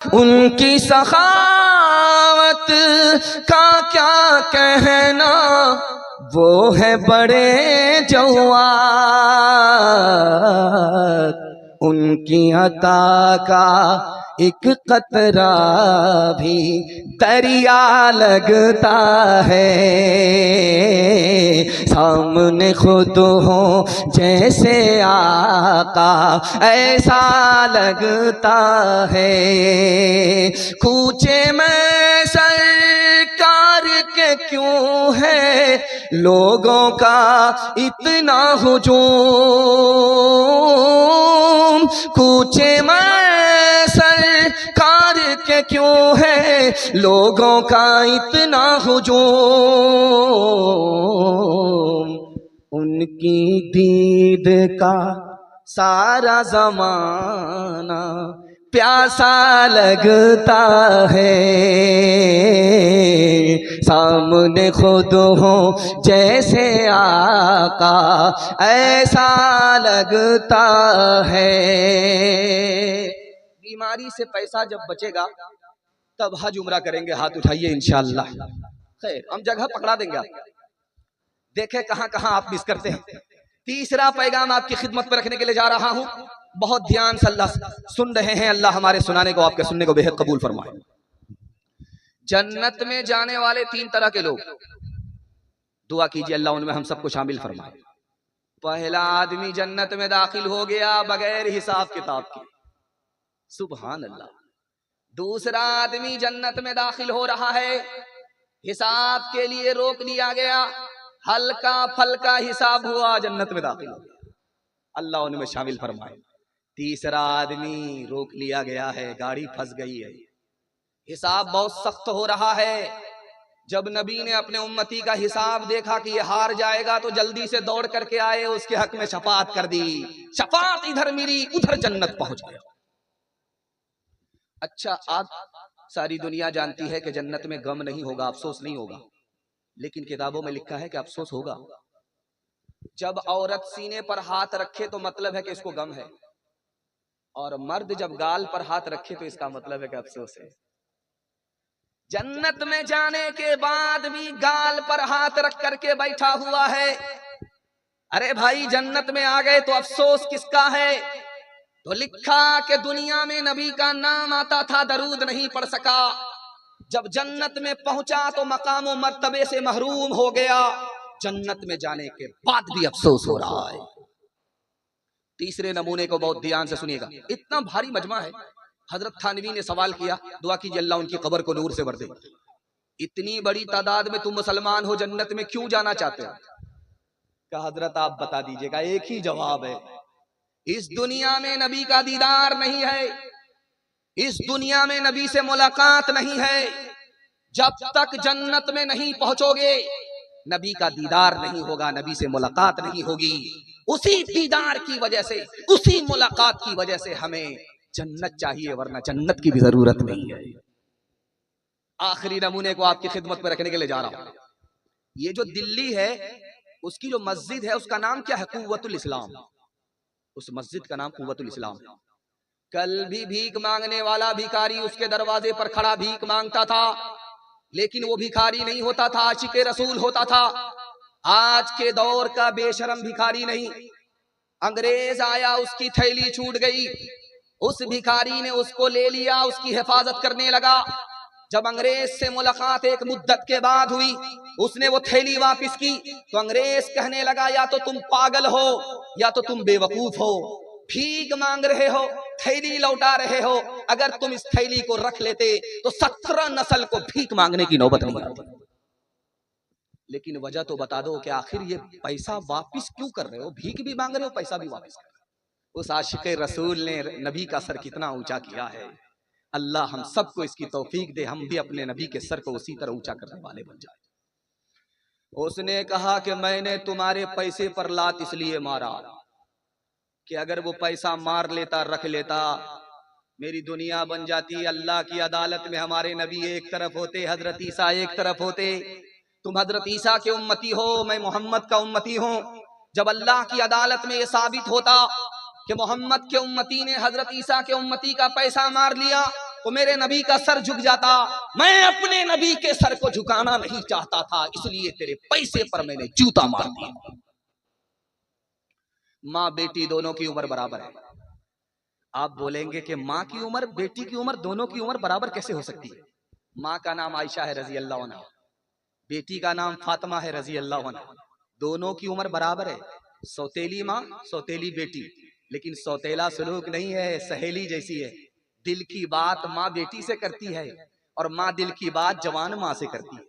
उनकी सखावत का क्या कहना, वो है बड़े जवाद। उनकी अता का एक कतरा भी दरिया लगता है। सामने खुद हो जैसे आका ऐसा लगता है। कूचे में सरकार के क्यों है लोगों का इतना हुजूम। कूचे में सरकार के क्यों है लोगों का इतना हुजूम। उनकी दीद का सारा जमाना प्यासा लगता है। सामने खुद हो जैसे आका ऐसा लगता है। बीमारी से पैसा जब बचेगा तब हज उम्रा करेंगे, हाथ उठाइए इंशाअल्लाह। खैर, हम जगह पकड़ा देंगे आपको, देखें कहां कहां आप मिस करते हैं। तीसरा पैगाम आपकी खिदमत पर रखने के लिए जा रहा हूं। बहुत ध्यान से अल्लाह सुन रहे हैं, अल्लाह हमारे सुनाने को आपके सुनने को बेहद कबूल फरमाए। जन्नत में जाने वाले 3 तरह के लोग, दुआ कीजिए अल्लाह उनमें हम सबको शामिल फरमाए। पहला आदमी जन्नत में दाखिल हो गया बगैर हिसाब किताब के, सुभान अल्लाह। दूसरा आदमी जन्नत में दाखिल हो रहा है, हिसाब के लिए रोक दिया गया, हल्का फल्का हिसाब हुआ, जन्नत में दाखिल हो गया, अल्लाह उनमें शामिल फरमाए। तीसरा आदमी रोक लिया गया है, गाड़ी फंस गई है, हिसाब बहुत सख्त हो रहा है। जब नबी ने अपने उम्मती का हिसाब देखा कि ये हार जाएगा तो जल्दी से दौड़ करके आए, उसके हक में शफाअत कर दी। शफाअत इधर मिली उधर जन्नत पहुंच गया। अच्छा, आज सारी दुनिया जानती है कि जन्नत में गम नहीं होगा, अफसोस नहीं होगा, लेकिन किताबों में लिखा है कि अफसोस होगा। जब औरत सीने पर हाथ रखे तो मतलब है कि इसको गम है, और मर्द जब गाल पर हाथ रखे तो इसका मतलब है कि अफसोस है। जन्नत में जाने के बाद भी गाल पर हाथ रख करके बैठा हुआ है। अरे भाई, जन्नत में आ गए तो अफसोस किसका है? तो लिखा कि दुनिया में नबी का नाम आता था, दरूद नहीं पढ़ सका। जब जन्नत में पहुंचा तो मकाम और मर्तबे से महरूम हो गया। जन्नत में जाने के बाद भी अफसोस हो रहा है। तीसरे नमूने को बहुत ध्यान से सुनिएगा, इतना भारी मजमा है। हजरत थानवी ने सवाल किया, दुआ कीजिए अल्लाह उनकी कब्र को नूर से भर दे। इतनी बड़ी तादाद में तुम मुसलमान हो, जन्नत में क्यों जाना चाहते हो? कहा हजरत आप बता दीजिएगा। एक ही जवाब है, इस दुनिया में नबी का दीदार नहीं है, इस दुनिया में नबी से मुलाकात नहीं है। जब तक जन्नत में नहीं पहुंचोगे नबी का दीदार नहीं होगा, नबी से मुलाकात नहीं होगी। उसी दीदार की वजह से, उसी मुलाकात की वजह से हमें जन्नत चाहिए, वरना जन्नत की भी जरूरत नहीं है। आखिरी नमूने को आपकी खिदमत में रखने के लिए जा रहा हूं। ये जो दिल्ली है उसकी जो मस्जिद है उसका नाम क्या है? कुव्वतुल इस्लाम। उस मस्जिद का नाम कुव्वतुल इस्लाम। कल भी भीख मांगने वाला भिखारी उसके दरवाजे पर खड़ा भीख मांगता था, लेकिन वो भिखारी नहीं होता था, आशिके रसूल होता था। आज के दौर का बेशरम भिखारी नहीं। अंग्रेज आया, उसकी थैली छूट गई, उस भिखारी ने उसको ले लिया, उसकी हिफाजत करने लगा। जब अंग्रेज से मुलाकात एक मुद्दत के बाद हुई, उसने वो थैली वापस की तो अंग्रेज कहने लगा, या तो तुम पागल हो या तो तुम बेवकूफ हो, भीख मांग रहे हो, थैली लौटा रहे हो। अगर तुम इस थैली को रख लेते तो 17 नस्ल को भीख मांगने की नौबत नहीं आती। लेकिन वजह तो बता दो कि आखिर ये पैसा वापस क्यों कर रहे हो? भीख भी मांग रहे हो, पैसा भी वापस कर रहे हो। उस आशिके रसूल ने नबी का सर कितना ऊंचा किया है। अल्लाह हम सबको इसकी तौफीक दे, हम भी अपने नबी के सर को उसी तरह ऊंचा करने वाले बन जाए। उसने कहा कि मैंने तुम्हारे पैसे पर लात इसलिए मारा कि अगर वो पैसा मार लेता, रख लेता, मेरी दुनिया बन जाती। अल्लाह की अदालत में हमारे नबी एक तरफ होते, हजरत ईसा एक तरफ होते। तुम हजरत ईसा के उम्मती हो, मैं मोहम्मद का उम्मती हूँ। जब अल्लाह की अदालत में ये साबित होता कि मोहम्मद के उम्मती ने हजरत ईसा के उम्मती का पैसा मार लिया, तो मेरे नबी का सर झुक जाता। मैं अपने नबी के सर को झुकाना नहीं चाहता था, इसलिए तेरे पैसे पर मैंने जूता मार दिया। माँ बेटी दोनों की उम्र बराबर है। आप बोलेंगे कि माँ की उम्र बेटी की उम्र दोनों की उम्र बराबर कैसे हो सकती है? माँ का नाम आयशा है रजी अल्लाह अन्हा, बेटी का नाम फातिमा है रजी अल्लाह अन्हा, दोनों की उम्र बराबर है। सौतेली माँ सौतेली बेटी, लेकिन सौतेला सलूक नहीं है, सहेली जैसी है। दिल की बात माँ बेटी से करती है और माँ दिल की बात जवान माँ से करती है।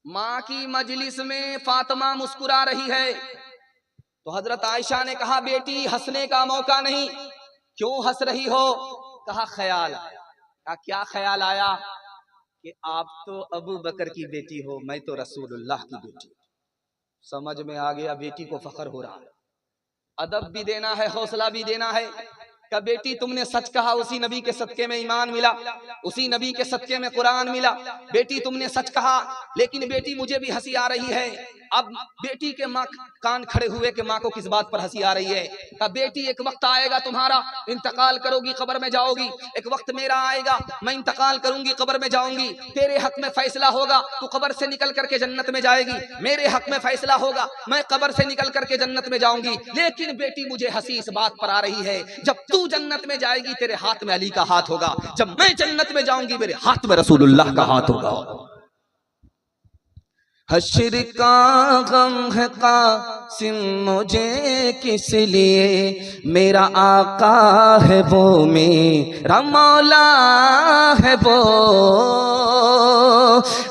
माँ की मजलिस में फातिमा मुस्कुरा रही है तो हजरत आयशा ने कहा, बेटी हंसने का मौका नहीं, क्यों हंस रही हो? कहा ख्याल आया। कहा क्या ख्याल आया? कि आप तो अबू बकर की बेटी हो, मैं तो रसूलुल्लाह की बेटी। समझ में आ गया, बेटी को फख्र हो रहा है। अदब भी देना है, हौसला भी देना है। का बेटी तुमने सच कहा, उसी नबी के सदके में ईमान मिला, उसी नबी के सदके में कुरान मिला। बेटी तुमने सच कहा, लेकिन बेटी मुझे भी हंसी आ रही है। अब बेटी के माँ कान खड़े हुए कि माँ को किस बात पर हंसी आ रही है? का बेटी एक वक्त आएगा तुम्हारा, इंतकाल करोगी, कब्र में जाओगी। एक वक्त मेरा आएगा, मैं इंतकाल करूंगी, कब्र में जाऊंगी। तेरे हक में फैसला होगा, तू कब्र से निकल करके जन्नत में जाएगी। मेरे हक में फैसला होगा, मैं कब्र से निकल करके जन्नत में जाऊंगी। लेकिन बेटी मुझे हंसी इस बात पर आ रही है, जब तू जन्नत में जाएगी तेरे हाथ में अली का हाथ होगा, जब मैं जन्नत में जाऊंगी मेरे हाथ में रसूलुल्लाह का हाथ होगा। हश्र का गम है कासिम मुझे किस लिए, मेरा आका है वो मेरा मौला है वो।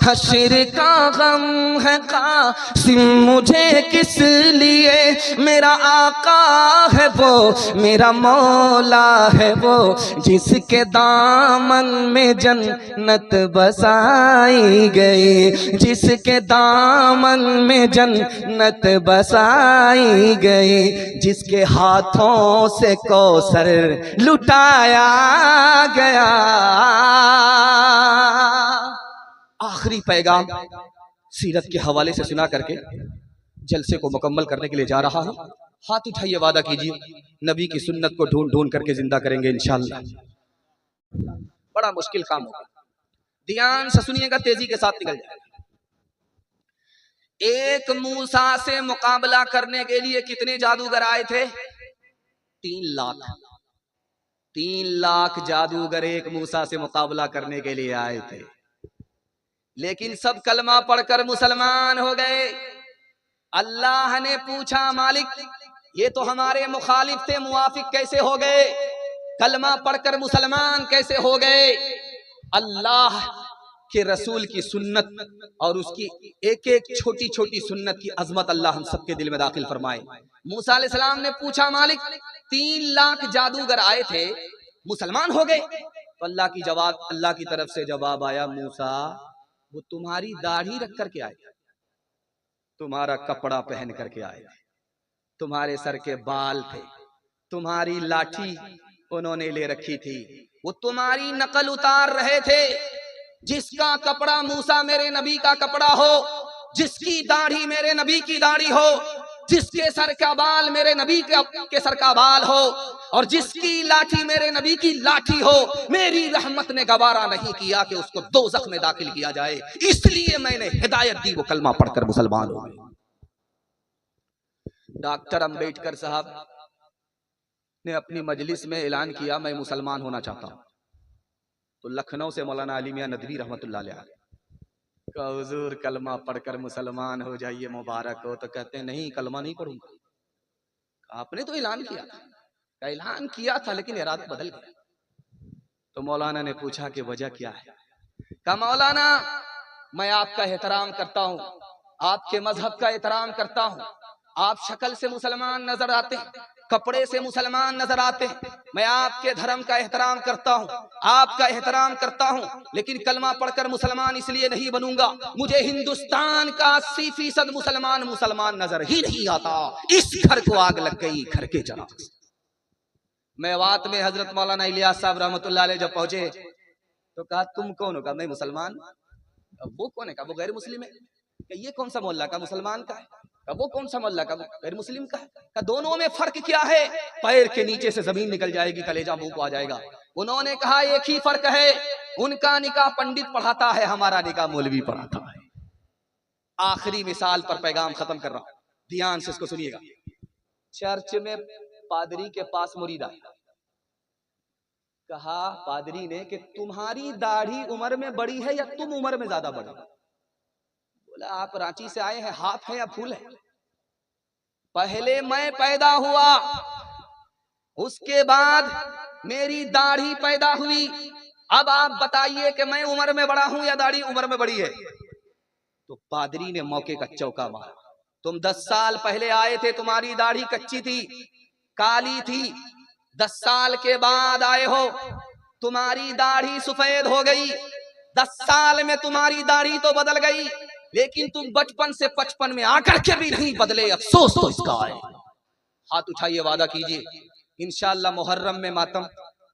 हश्र का गम है कासिम मुझे किस लिए, मेरा आका है वो मेरा मौला है वो, जिसके दामन में जन्नत बसाई गई, जिसके दामन में जन्नत बसाई गई, जिसके हाथों से कौसर लुटाया गया। आखिरी पैगाम सीरत के हवाले से सुना करके जलसे को मुकम्मल करने के लिए जा रहा हूं। हाथ उठाइए, वादा कीजिए नबी की सुन्नत को ढूंढ ढूंढ करके जिंदा करेंगे इंशाअल्लाह। बड़ा मुश्किल काम होगा, ध्यान से सुनिएगा, तेजी के साथ निकल जाएगा। एक मूसा से मुकाबला करने के लिए कितने जादूगर आए थे? 3 लाख। 3 लाख जादूगर एक मूसा से मुकाबला करने के लिए आए थे, लेकिन सब कलमा पढ़कर मुसलमान हो गए। अल्लाह ने पूछा, मालिक ये तो हमारे मुखालिफ थे, मुआफिक कैसे हो गए? कलमा पढ़कर मुसलमान कैसे हो गए? अल्लाह के रसूल की सुन्नत और उसकी एक एक छोटी छोटी सुन्नत की अजमत अल्लाह हम सबके दिल में दाखिल फरमाए। मूसा अलैहिस्सलाम ने पूछा, मालिक 3 लाख जादूगर आए थे, मुसलमान हो गए? तो अल्लाह की तरफ से जवाब आया, मूसा वो तुम्हारी दाढ़ी रख करके आए, तुम्हारा कपड़ा पहन करके आए, तुम्हारे सर के बाल थे, तुम्हारी लाठी उन्होंने ले रखी थी, वो तुम्हारी नकल उतार रहे थे। जिसका कपड़ा मूसा मेरे नबी का कपड़ा हो, जिसकी दाढ़ी मेरे नबी की दाढ़ी हो, जिसके सर का बाल मेरे नबी के सर का बाल हो, और जिसकी लाठी मेरे नबी की लाठी हो, मेरी रहमत ने गवारा नहीं किया कि उसको दोज़ख में दाखिल किया जाए, इसलिए मैंने हिदायत दी, वो कलमा पढ़कर मुसलमान हो गए। डॉक्टर अंबेडकर साहब ने अपनी मजलिस में ऐलान किया, मैं मुसलमान होना चाहता हूं। तो लखनऊ से मौलाना अली मियां नदवी रहमतुल्लाह अलैह का हुजूर कलमा पढ़कर मुसलमान हो जाइए, मुबारक हो। तो कहते हैं नहीं, कलमा नहीं पढ़ूंगा। आपने तो ऐलान किया था, ऐलान किया था, लेकिन इरादा बदल गया। तो मौलाना ने पूछा कि वजह क्या है? कहा मौलाना मैं आपका एहतराम करता हूँ, आपके मजहब का एहतराम करता हूँ, आप शक्ल से मुसलमान नजर आते हैं, कपड़े से मुसलमान नजर आते हैं, मैं आपके धर्म का एहतराम करता हूँ, आपका एहतराम करता हूँ, लेकिन कलमा पढ़कर मुसलमान इसलिए नहीं बनूंगा, मुझे हिंदुस्तान का 80% मुसलमान नजर ही नहीं आता। इस घर को आग लग गई, घर के चिराग से। मेवात में हजरत मौलाना इलियास साहब रहमतुल्लाह अलैह जब पहुंचे तो कहा तुम कौन हो? कहा मैं मुसलमान। वो कौन है? कहा वो गैर मुस्लिम है। ये कौन सा मोहल्ला? का मुसलमान का है। वो कौन सा मोहल्ला? का गैर मुस्लिम का है। दोनों में फर्क क्या है? पैर के नीचे से जमीन निकल जाएगी, कलेजा मुंह को आ जाएगा। उन्होंने कहा एक ही फर्क है, उनका निकाह पंडित पढ़ाता है, हमारा निकाह मौलवी पढ़ाता है। आखिरी मिसाल पर पैगाम खत्म कर रहा हूं, ध्यान से इसको सुनिएगा। चर्च में पादरी के पास मुरीद आया, कहा पादरी ने कि तुम्हारी दाढ़ी उम्र में बड़ी है या तुम उम्र में ज्यादा बड़े? बोला आप रांची से आए हैं, हाफ है या फूल है? पहले मैं पैदा हुआ, उसके बाद मेरी दाढ़ी पैदा हुई, अब आप बताइए कि मैं उम्र में बड़ा हूं या दाढ़ी उम्र में बड़ी है? तो पादरी ने मौके का चौका मारा, तुम 10 साल पहले आए थे, तुम्हारी दाढ़ी कच्ची थी, काली थी, 10 साल के बाद आए हो, तुम्हारी दाढ़ी सफेद हो गई, 10 साल में तुम्हारी दाढ़ी तो बदल गई, लेकिन तुम बचपन से 55 में आकर के भी नहीं बदले, अफसोस तो इसका है। हाथ उठाइए, वादा कीजिए इंशाअल्लाह मुहर्रम में मातम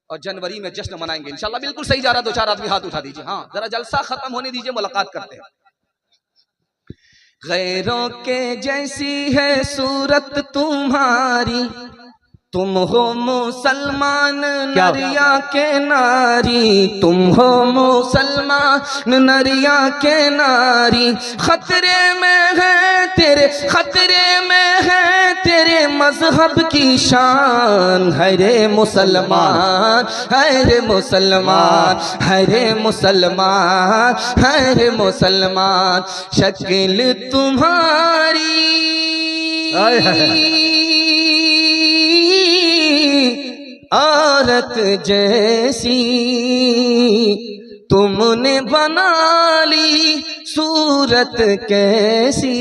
और जनवरी में जश्न मनाएंगे इंशाअल्लाह। बिल्कुल सही जा रहा, 2-4 आदमी हाथ उठा दीजिए। हाँ, जरा जलसा खत्म होने दीजिए, मुलाकात करते हैं। गैरों के जैसी है सूरत तुम्हारी, तुम हो मुसलमान नरिया के नारी, तुम हो मुसलमान नरिया के नारी, खतरे में है तेरे, खतरे में है तेरे मजहब की शान, है रे मुसलमान, है रे मुसलमान, है रे मुसलमान, है रे मुसलमान, शक्ल तुम्हारी औरत जैसी, तुमने बना ली सूरत कैसी,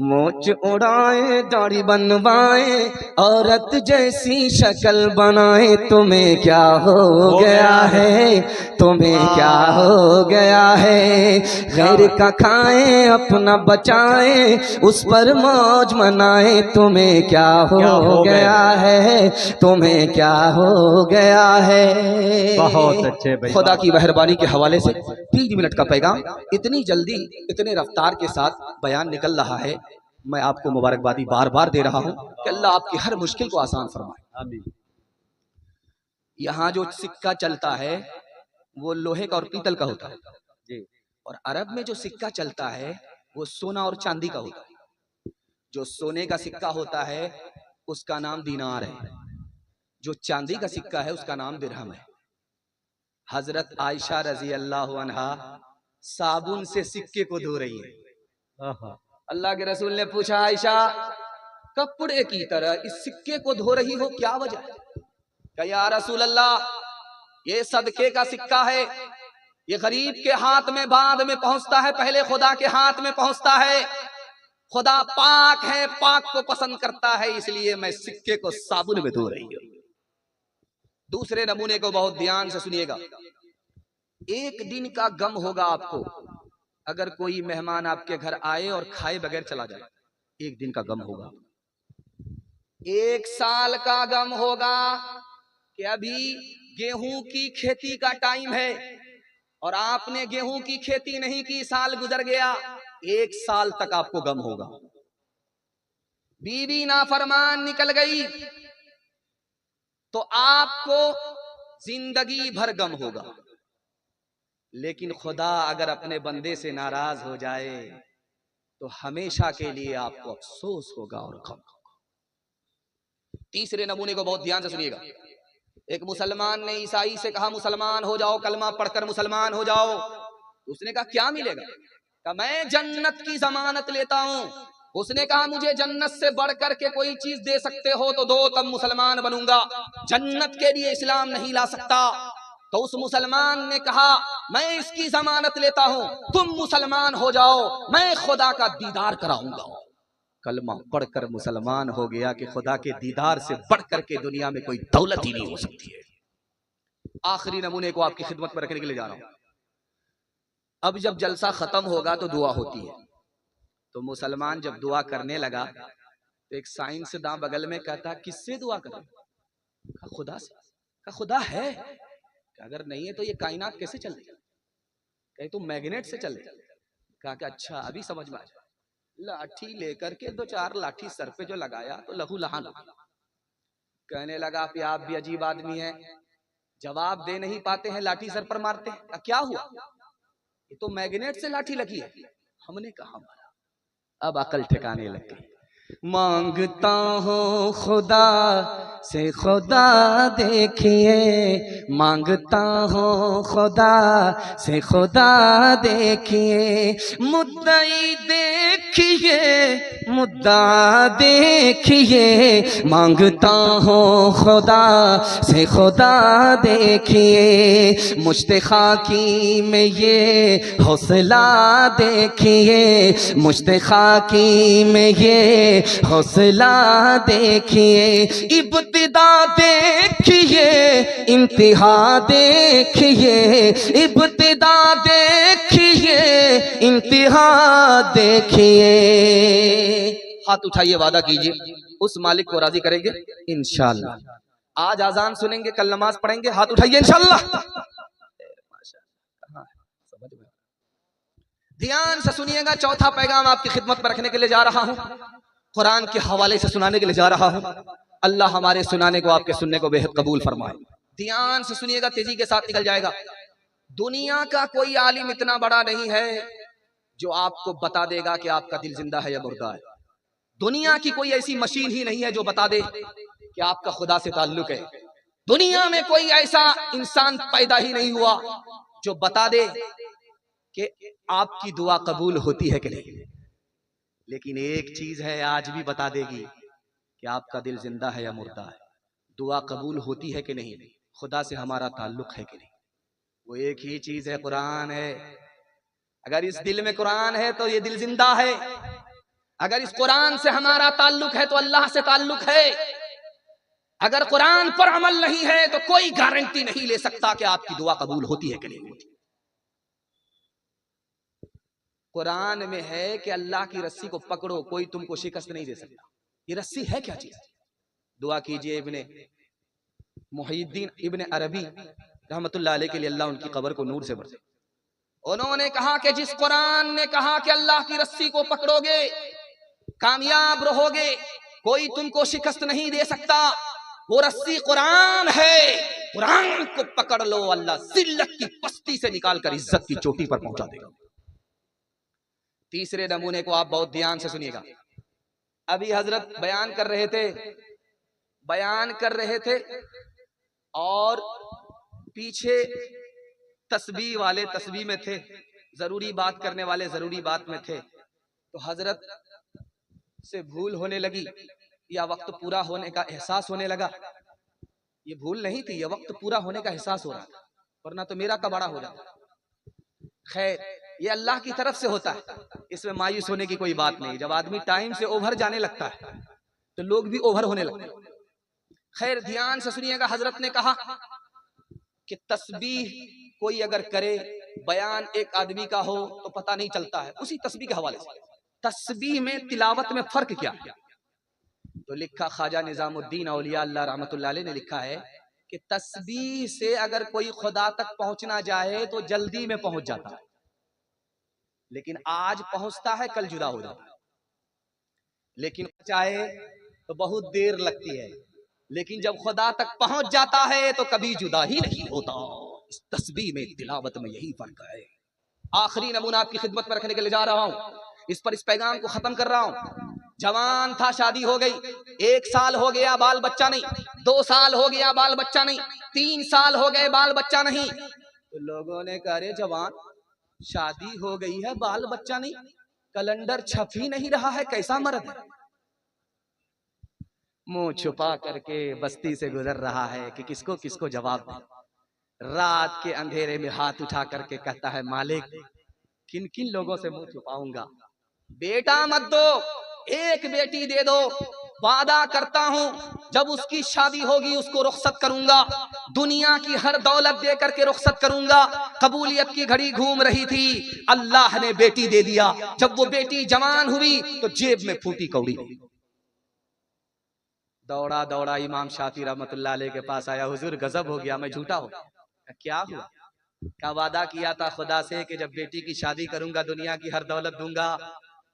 मोच उड़ाए दाढ़ी बनवाए, औरत जैसी शक्ल बनाए, तुम्हें क्या हो गया है, तुम्हें क्या हो गया है, गैर का खाएं अपना बचाएं, उस पर मौज मनाएं, तुम्हें क्या हो गया है, तुम्हें क्या हो गया है। बहुत अच्छे भाई, खुदा की मेहरबानी के हवाले से 3 मिनट का पैगाम इतनी जल्दी इतने रफ्तार के साथ बयान निकल रहा है। मैं आपको मुबारकबादी बार बार दे रहा हूं कि अल्लाह आपकी हर मुश्किल को आसान फरमाए। आमीन। यहाँ जो सिक्का चलता है वो लोहे का और पीतल का होता है जी। और अरब में जो सिक्का चलता है वो सोना और चांदी का होता है। जो सोने का सिक्का होता है उसका नाम दीनार है, जो चांदी का सिक्का है उसका नाम दिरहम है। हजरत आयशा रजी अल्लाह अन्हा साबुन से सिक्के को धो रही है। अल्लाह के रसूल ने पूछा, आयशा कपड़े की तरह इस सिक्के को धो रही हो, क्या वजह है? क्या या रसूल अल्लाह, ये सदके का सिक्का है, ये गरीब के हाथ में बाद में पहुंचता है, पहले खुदा के हाथ में पहुंचता है। खुदा पाक है, पाक को पसंद करता है, इसलिए मैं सिक्के को साबुन में धो रही हूं। दूसरे नमूने को बहुत ध्यान से सुनिएगा। एक दिन का गम होगा आपको अगर कोई मेहमान आपके घर आए और खाए बगैर चला जाए, एक दिन का गम होगा। 1 साल का गम होगा कि अभी गेहूं की खेती का टाइम है और आपने गेहूं की खेती नहीं की, साल गुजर गया, 1 साल तक आपको गम होगा। बीवी नाफरमान निकल गई तो आपको जिंदगी भर गम होगा। लेकिन खुदा अगर अपने बंदे से नाराज हो जाए तो हमेशा के लिए आपको अफसोस होगा और गम होगा। तीसरे नमूने को बहुत ध्यान से सुनिएगा। एक मुसलमान ने ईसाई से कहा मुसलमान हो जाओ, कलमा पढ़कर मुसलमान हो जाओ। उसने कहा क्या मिलेगा? कहा मैं जन्नत की जमानत लेता हूं। उसने कहा मुझे जन्नत से बढ़कर के कोई चीज दे सकते हो तो दो, तब मुसलमान बनूंगा, जन्नत के लिए इस्लाम नहीं ला सकता। तो उस मुसलमान ने कहा मैं इसकी जमानत लेता हूं, तुम मुसलमान हो जाओ, मैं खुदा का दीदार कराऊंगा। कलमा पढ़कर मुसलमान हो गया कि खुदा के दीदार से बढ़कर के दुनिया में कोई दौलत ही नहीं हो सकती है। आखिरी नमूने को आपकी खिदमत में रखने के लिए जा रहा हूं। अब जब जलसा खत्म होगा तो दुआ होती है। तो मुसलमान जब दुआ करने लगा तो एक साइंसदां बगल में कहता किससे दुआ कर? खुदा से। कहा खुदा है? अगर नहीं है तो ये कायनात कैसे चल रही? कहीं तो मैग्नेट से चल रही। कहा कि अच्छा अभी समझ में आया। लाठी लेकर के 2-4 लाठी सर पे जो लगाया तो लहू लहान हो गया। कहने लगा कि आप भी अजीब आदमी हैं, जवाब दे नहीं पाते हैं, लाठी सर पर मारते हैं। क्या हुआ? ये तो मैग्नेट से लाठी लगी है। हमने कहा मारा। अब अकल ठिकाने लग गई। मांगता हूँ खुदा से खुदा देखिए, मांगता हूँ खुदा से खुदा देखिए, मुद्दई देखिए मुद्दा देखिए, मांगता हूँ खुदा से खुदा देखिए, मुश्तिखा की में ये हौसला देखिए, मुश्तिखा की में ये हौसला देखिए, इब्तिदा देखिए इंतहा देखिए, इब्तिदा देखिए इंतहा देखिए। हाथ उठाइए, वादा कीजिए उस मालिक को राजी करेंगे इंशाअल्लाह। आज आजान सुनेंगे, कल नमाज पढ़ेंगे, हाथ उठाइए इंशाअल्लाह। ध्यान से सुनिएगा, चौथा पैगाम आपकी खिदमत में रखने के लिए जा रहा हूं, कुरान के हवाले से सुनाने के लिए जा रहा हूं। अल्लाह हमारे सुनाने को, आपके सुनने को बेहद कबूल फरमाए। ध्यान से सुनिएगा, तेजी के साथ निकल जाएगा। दुनिया का कोई आलिम इतना बड़ा नहीं है जो आपको बता देगा कि आपका दिल जिंदा है या मुर्दा है। दुनिया की कोई ऐसी मशीन ही नहीं है जो बता दे कि आपका खुदा से ताल्लुक है। दुनिया में कोई ऐसा इंसान पैदा ही नहीं हुआ जो बता दे कि आपकी दुआ कबूल होती है कि नहीं। लेकिन एक चीज है, आज भी बता देगी कि आपका दिल जिंदा है या मुर्दा है, दुआ कबूल होती है कि नहीं, खुदा से हमारा ताल्लुक है कि नहीं। वो एक ही चीज है, कुरान है। अगर इस दिल में कुरान है तो ये दिल जिंदा है। अगर इस कुरान से हमारा ताल्लुक है तो अल्लाह से ताल्लुक है। अगर कुरान पर अमल नहीं है तो कोई गारंटी नहीं ले सकता कि आपकी दुआ कबूल होती है कि नहीं होती। कुरान में है कि अल्लाह की रस्सी को पकड़ो, कोई तुमको शिकस्त नहीं दे सकता। ये रस्सी है क्या चीज? दुआ कीजिए इब्ने मुहीद्दीन इब्ने अरबी रहमतुल्लाह अलैह के लिए, अल्लाह उनकी कब्र को नूर से भर दे। उन्होंने कहा कि जिस कुरान ने कहा कि अल्लाह की रस्सी को पकड़ोगे कामयाब रहोगे, कोई तुमको शिकस्त नहीं दे सकता, वो रस्सी कुरान है। कुरान को पकड़ लो, अल्लाह जिल्लत की पस्ती से निकालकर इज्जत की चोटी पर पहुंचा देगा। तीसरे नमूने को आप बहुत ध्यान से सुनिएगा। अभी हजरत बयान कर रहे थे और पीछे तस्बीह वाले तस्बीह में थे, जरूरी बात करने वाले जरूरी बात में थे। तो हजरत से भूल होने लगी या वक्त पूरा होने का एहसास होने लगा। ये भूल नहीं थी, ये वक्त पूरा होने का एहसास हो रहा था, वरना तो मेरा कबाड़ा हो जाता। खैर, ये अल्लाह की तरफ से होता है, इसमें मायूस होने की कोई बात नहीं। जब आदमी टाइम से ओवर जाने लगता है तो लोग भी ओवर होने लगते हैं। खैर, ध्यान से सुनिएगा। हजरत ने कहा कि तस्बीह कोई अगर करे, बयान एक आदमी का हो तो पता नहीं चलता है। उसी तस्बीह के हवाले से, तस्बीह में तिलावत में फर्क क्या है? तो लिखा, ख्वाजा निजामुद्दीन औलिया अल्लाह रहमतुल्लाह अलैह ने लिखा है कि तस्बीह से अगर कोई खुदा तक पहुंचना चाहे तो जल्दी में पहुंच जाता है, लेकिन आज पहुंचता है, कल जुदा हो जाता है। लेकिन चाहे तो बहुत देर लगती है, लेकिन जब खुदा तक पहुंच जाता है तो कभी जुदा ही नहीं होता। इस तस्बीह में, तिलावत में यही फर्क है। आखिरी नमूना आपकी खिदमत में रखने के लिए जा रहा हूं, इस पर इस पैगाम को खत्म कर रहा हूं। जवान था, शादी हो गई, 1 साल हो गया बाल बच्चा नहीं, 2 साल हो गया बाल बच्चा नहीं, 3 साल हो गए बाल बच्चा नहीं। तो लोगों ने कहा, अरे जवान, शादी हो गई है, बाल बच्चा नहीं, कैलेंडर छप ही नहीं रहा है, कैसा मर्द है? मुंह छुपा करके बस्ती से गुजर रहा है कि किसको किसको जवाब दे। रात के अंधेरे में हाथ उठा करके कहता है, मालिक, किन किन लोगों से मुंह छुपाऊंगा? बेटा मत दो, एक बेटी दे दो, वादा करता हूं जब उसकी शादी होगी उसको रुखसत करूंगा, दुनिया की हर दौलत दे करके रुखसत करूंगा। कबूलियत की घड़ी घूम रही थी, अल्लाह ने बेटी दे दिया। जब वो बेटी जवान हुई तो जेब में फूटी कौड़ी। दौड़ा दौड़ा इमाम शाफी रहमतुल्लाह अलैह के पास आया, हुजूर गजब हो गया, मैं झूठा हो? क्या हुआ? का वादा किया था खुदा से कि जब बेटी की शादी करूंगा दुनिया की हर दौलत दूंगा,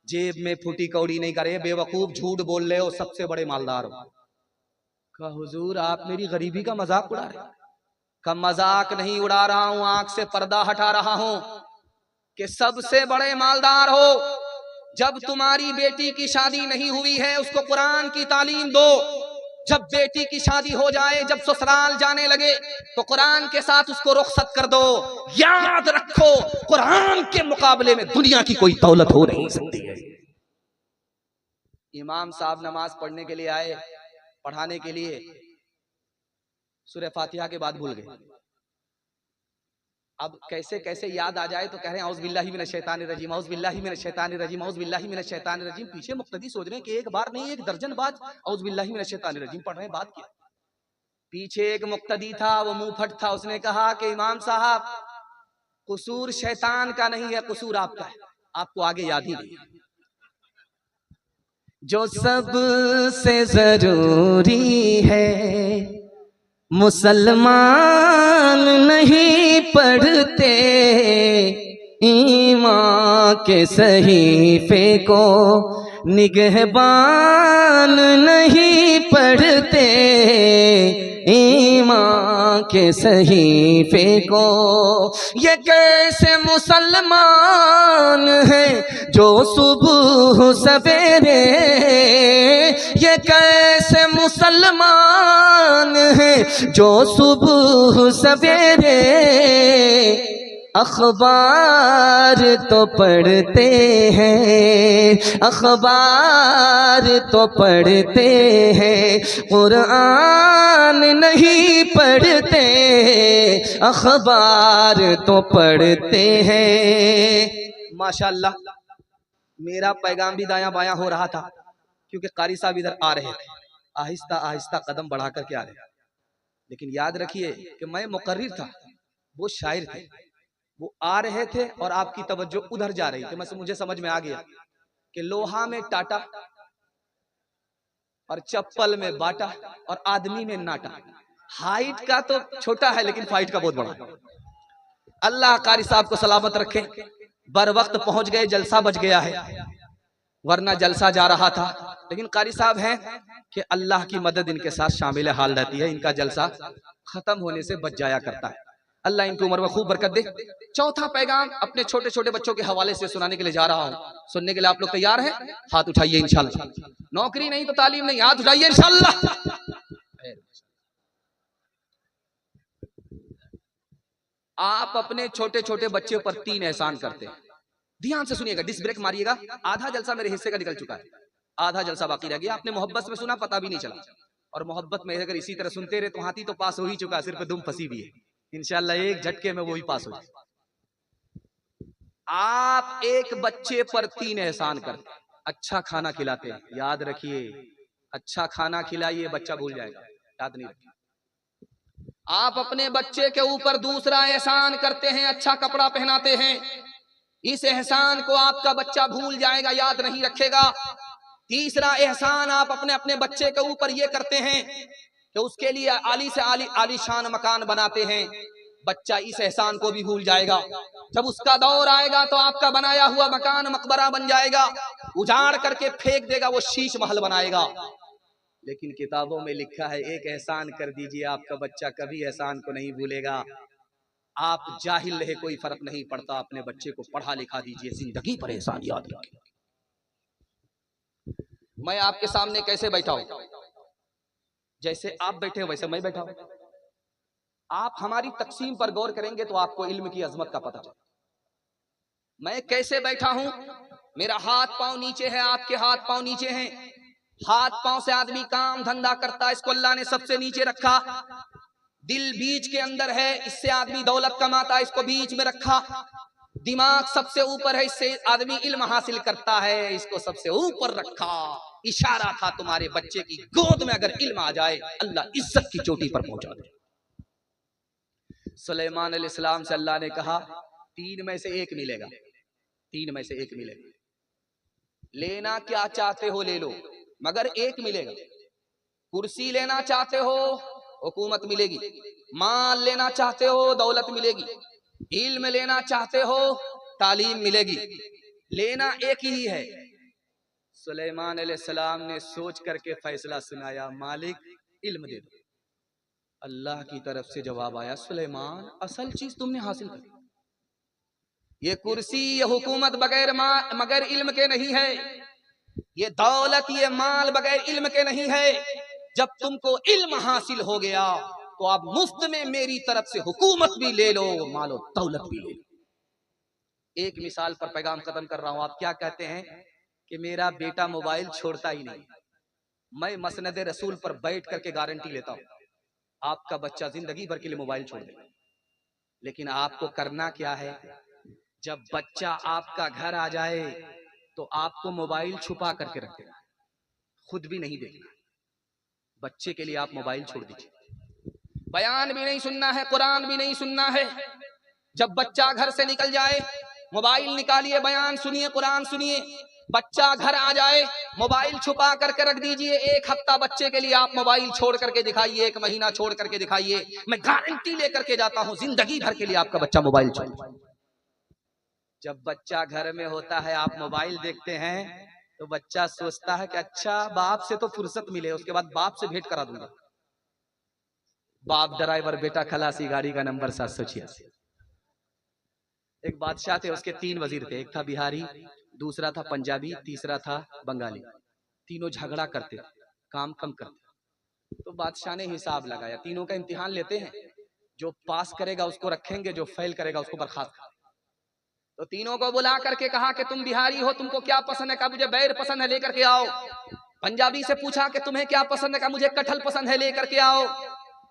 जेब में फूटी कौड़ी नहीं करे। बेवकूफ, झूठ बोल रहे हो, सबसे बड़े मालदार हो। कहा हुजूर आप मेरी गरीबी का मजाक उड़ा रहे। का मजाक नहीं उड़ा रहा हूं, आंख से पर्दा हटा रहा हूं कि सबसे बड़े मालदार हो, जब तुम्हारी बेटी की शादी नहीं हुई है उसको कुरान की तालीम दो। जब बेटी की शादी हो जाए, जब ससुराल जाने लगे तो कुरान के साथ उसको रुखसत कर दो। याद रखो कुरान के मुकाबले में दुनिया की कोई दौलत हो नहीं सकती है। इमाम साहब नमाज पढ़ने के लिए आए, पढ़ाने के लिए, सूरह फातिहा के बाद भूल गए। अब कैसे कैसे याद आ जाए तो कह रहे हैं औज़ु बिल्लाहि मिनश शैतानिर रजीम, औज़ु बिल्लाहि मिनश शैतानिर रजीम, औज़ु बिल्लाहि मिनश शैतानिर रजीम। पीछे मुक्तदी सोच रहे हैं कि एक बार नहीं एक दर्जन बार औज़ु बिल्लाहि मिनश शैतानिर रजीम पढ़ रहे हैं। बात क्या? पीछे एक मुक्तदी था, वो मुंह फट था, उसने कहा कि इमाम साहब कसूर शैतान का नहीं है, कसूर आपका है, आपको आगे याद ही नहीं। जो सबसे जरूरी है मुसलमान नहीं पढ़ते, ईमान के सहीफे को निगहबान नहीं पढ़ते, ईमान के सहीफे को। ये कैसे मुसलमान हैं जो सुबह सवेरे, ये कैसे मुसलमान हैं जो सुबह सवेरे अखबार तो पढ़ते हैं, अखबार तो पढ़ते हैं, कुरान नहीं पढ़ते, अखबार तो पढ़ते हैं। माशाअल्लाह मेरा पैगाम भी दायां बायां हो रहा था क्योंकि कारी साहब इधर आ रहे थे, आहिस्ता आहिस्ता कदम बढ़ा करके आ रहे थे। लेकिन याद रखिए कि मैं मुकर्रिर था, वो शायर थे, वो आ रहे थे और आपकी तवज्जो उधर जा रही थी। मुझे समझ में आ गया कि लोहा में टाटा और चप्पल में बाटा और आदमी में नाटा। हाइट का तो छोटा है लेकिन फाइट का बहुत बड़ा है। अल्लाह कारी साहब को सलामत रखे, बर वक्त पहुंच गए, जलसा बच गया है, वरना जलसा जा रहा था। लेकिन कारी साहब हैं कि अल्लाह की मदद इनके साथ शामिल हाल रहती है, इनका जलसा खत्म होने से बच जाया करता है। अल्लाह इनकी उम्र में खूब बरकत दे। चौथा पैगाम अपने छोटे छोटे बच्चों के हवाले से सुनाने के लिए जा रहा हूं। सुनने के लिए आप लोग तैयार हैं? हाथ उठाइए इंशाल्लाह। नौकरी नहीं तो तालीम नहीं, हाथ उठाइए इंशाल्लाह। आप अपने छोटे छोटे बच्चे पर 3 एहसान करते हैं। ध्यान से सुनिएगा, डिस्क ब्रेक मारिएगा। आधा जलसा मेरे हिस्से का निकल चुका है, आधा जलसा बाकी रह गया। आपने मोहब्बत में सुना, पता भी नहीं चला, और मोहब्बत में अगर इसी तरह सुनते रहे तो हाथी तो पास हो ही चुका, सिर पे दुम फंसी भी है। इंशाल्लाह एक झटके में वो भी पास हो जाए। आप एक बच्चे पर 3 एहसान करते हैं। अच्छा खाना खिलाते हैं, याद रखिए, अच्छा खाना खिलाइए, बच्चा भूल जाएगा, याद नहीं रखिए। आप अपने बच्चे के ऊपर दूसरा एहसान करते हैं, अच्छा कपड़ा पहनाते हैं। इस एहसान को आपका बच्चा भूल जाएगा, याद नहीं रखेगा। तीसरा एहसान आप अपने अपने बच्चे के ऊपर ये करते हैं कि उसके लिए आली से आलीशान मकान बनाते हैं। बच्चा इस एहसान को भी भूल जाएगा। जब उसका दौर आएगा तो आपका बनाया हुआ मकान मकबरा बन जाएगा, उजाड़ करके फेंक देगा, वो शीश महल बनाएगा। लेकिन किताबों में लिखा है एक एहसान कर दीजिए, आपका बच्चा कभी एहसान को नहीं भूलेगा। आप जाहिल रहे कोई फर्क नहीं पड़ता, अपने बच्चे को पढ़ा लिखा दीजिए, जिंदगी पर एहसान याद रखिए। मैं आपके सामने कैसे बैठा हूं, जैसे आप बैठे हो वैसे मैं बैठा हूं। आप हमारी तकसीम पर गौर करेंगे तो आपको इल्म की अजमत का पता चले। मैं कैसे बैठा हूं, मेरा हाथ पांव नीचे है, आपके हाथ पांव नीचे हैं। हाथ पांव से आदमी काम धंधा करता है, इसको अल्लाह ने सबसे नीचे रखा। दिल बीच के अंदर है, इससे आदमी दौलत कमाता है, इसको बीच में रखा। दिमाग सबसे ऊपर है, इससे आदमी इल्म हासिल करता है, इसको सबसे ऊपर रखा। इशारा था तुम्हारे बच्चे की गोद में अगर इल्म आ जाए अल्लाह इज्जत की चोटी पर पहुंचा दे। सुलेमान अलैहिस्सलाम से अल्लाह ने कहा 3 में से 1 मिलेगा, 3 में से 1 मिलेगा। लेना क्या चाहते हो ले लो, मगर 1 मिलेगा। कुर्सी लेना चाहते हो हुकूमत मिलेगी, माल लेना चाहते हो दौलत मिलेगी, इल्म लेना चाहते हो तालीम मिलेगी। लेना एक ही है। सुलेमान अलैहिस्सलाम ने सोच करके फैसला सुनाया, मालिक इल्म दे दो। अल्लाह की तरफ से जवाब आया, सुलेमान असल चीज तुमने हासिल कर ली। ये कुर्सी ये हुकूमत मगर इल्म के नहीं है, ये दौलत ये माल बगैर इल्म के नहीं है। जब तुमको इल्म हासिल हो गया तो आप मुफ्त में मेरी तरफ से हुकूमत भी ले लो, मालो दौलत भी ले लो। एक मिसाल पर पैगाम खत्म कर रहा हूं। आप क्या कहते हैं कि मेरा बेटा मोबाइल छोड़ता ही नहीं। मैं मसनद रसूल पर बैठ करके गारंटी लेता हूं, आपका बच्चा जिंदगी भर के लिए मोबाइल छोड़ देगा। लेकिन आपको करना क्या है, जब बच्चा आपका घर आ जाए तो आपको मोबाइल छुपा करके रख देना, खुद भी नहीं देखना। बच्चे के लिए आप मोबाइल छोड़ दीजिए। बयान भी नहीं सुनना है, कुरान भी नहीं सुनना है। जब बच्चा घर से निकल जाए मोबाइल निकालिए, बयान सुनिए, कुरान सुनिए। बच्चा घर आ जाए मोबाइल छुपा करके रख दीजिए। एक हफ्ता बच्चे के लिए आप मोबाइल छोड़ करके दिखाइए, एक महीना छोड़ करके दिखाइए, मैं गारंटी लेकर के जाता हूं जिंदगी भर के लिए आपका बच्चा मोबाइल छोड़। जब बच्चा घर में होता है आप मोबाइल देखते हैं तो बच्चा सोचता है कि अच्छा बाप से तो फुर्सत मिले, उसके बाद बाप से भेंट करा दूंगा। बाप ड्राइवर, बेटा खलासी, गाड़ी का नंबर 786। एक बादशाह थे, उसके 3 वजीर थे। एक था बिहारी, दूसरा था पंजाबी, तीसरा था बंगाली। तीनों झगड़ा करते, काम कम करते। तो बादशाह ने हिसाब लगाया, तीनों का इम्तिहान लेते हैं, जो पास करेगा उसको रखेंगे, जो फेल करेगा उसको बर्खास्त करेंगे। तो तीनों को बुला करके कहा कि तुम बिहारी हो, तुमको क्या पसंद है? कहा मुझे बैर पसंद है, लेकर के आओ। पंजाबी से पूछा कि तुम्हें क्या पसंद है? कहा मुझे कटहल पसंद है, लेकर के आओ।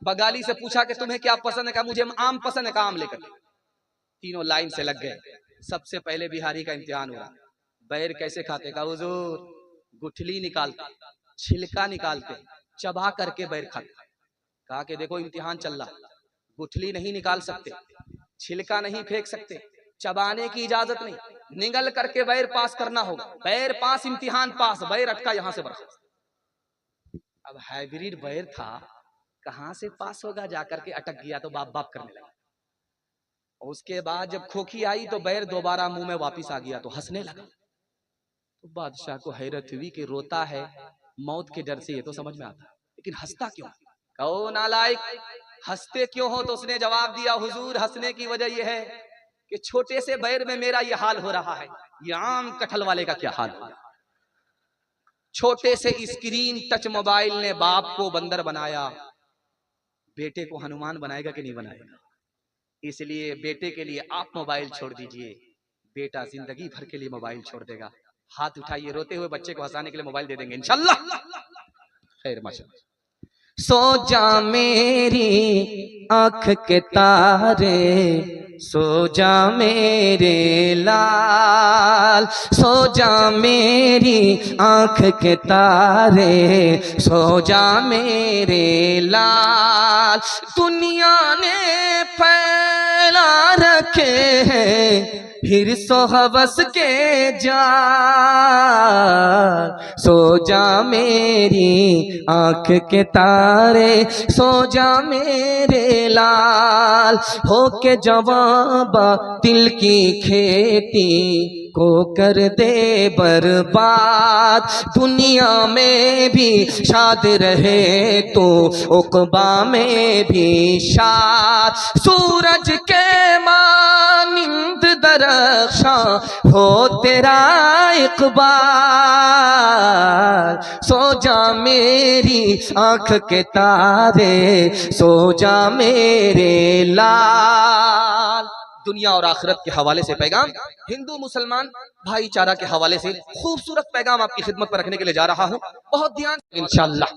बंगाली से पूछा कि तुम्हें क्या पसंद है? कहा मुझे आम पसंद है, आम लेकर के। तीनों लाइन से लग गए। सबसे पहले बिहारी का इम्तिहान हुआ। बैर कैसे खाते? कहा हुजूर गुठली निकालते, छिलका निकालते, चबा करके बैर खाते। कहा कि देखो इम्तिहान चल रहा, गुठली नहीं निकाल सकते, छिलका नहीं फेंक सकते, चबाने की इजाजत नहीं, निगल करके बैर पास करना होगा। बैर पास, इम्तिहान पास, बैर अटका, यहां से बर्खास्त। अब हाइब्रिड बैर था, कहां से पास होगा? जाकर के अटक गया तो बाप बाप करने लगा। उसके बाद जब खोखी आई तो बैर दोबारा मुंह में वापिस आ गया तो हंसने लगा। तो बादशाह को हैरत हुई कि रोता है मौत के डर से, ये तो समझ में आता है, लेकिन हंसता क्यों? कहो नालायक, हंसते क्यों हो? तो उसने जवाब दिया, हुजूर हंसने की वजह यह है कि छोटे से बैर में मेरा ये हाल हो रहा है, ये आम कटहल वाले का क्या हाल होगा। छोटे से स्क्रीन टच मोबाइल ने बाप को बंदर बनाया, बेटे को हनुमान बनाएगा कि नहीं बनाएगा? इसलिए बेटे के लिए आप मोबाइल छोड़ दीजिए, बेटा जिंदगी भर के लिए मोबाइल छोड़ देगा। हाथ उठाइए, रोते हुए बच्चे को हंसाने के लिए मोबाइल दे देंगे इंशाल्लाह। खैर माशाल्लाह। सो जा मेरी आंख के तारे, सो जा मेरे लाल, सो जा मेरी आंख के तारे, सो जा मेरे लाल। दुनिया ने फैला रखे हैं हिर्सो हवस के जाल, सो जा मेरी आंख के तारे, सो जा मेरे लाल। हो के जवाबा दिल की खेती को कर दे बर्बाद, दुनिया में भी शाद रहे तो उक़बा में भी शाद। सूरज के मानिंद दरख्शां हो तेरा इक़बाल, सो जा मेरी आंख के तारे, सो जा मेरे लाल। दुनिया और आखिरत के हवाले से पैगाम, हिंदू मुसलमान भाईचारा के हवाले से खूबसूरत पैगाम आपकी खिदमत पर रखने के लिए जा रहा हूं। बहुत ध्यान इंशाअल्लाह।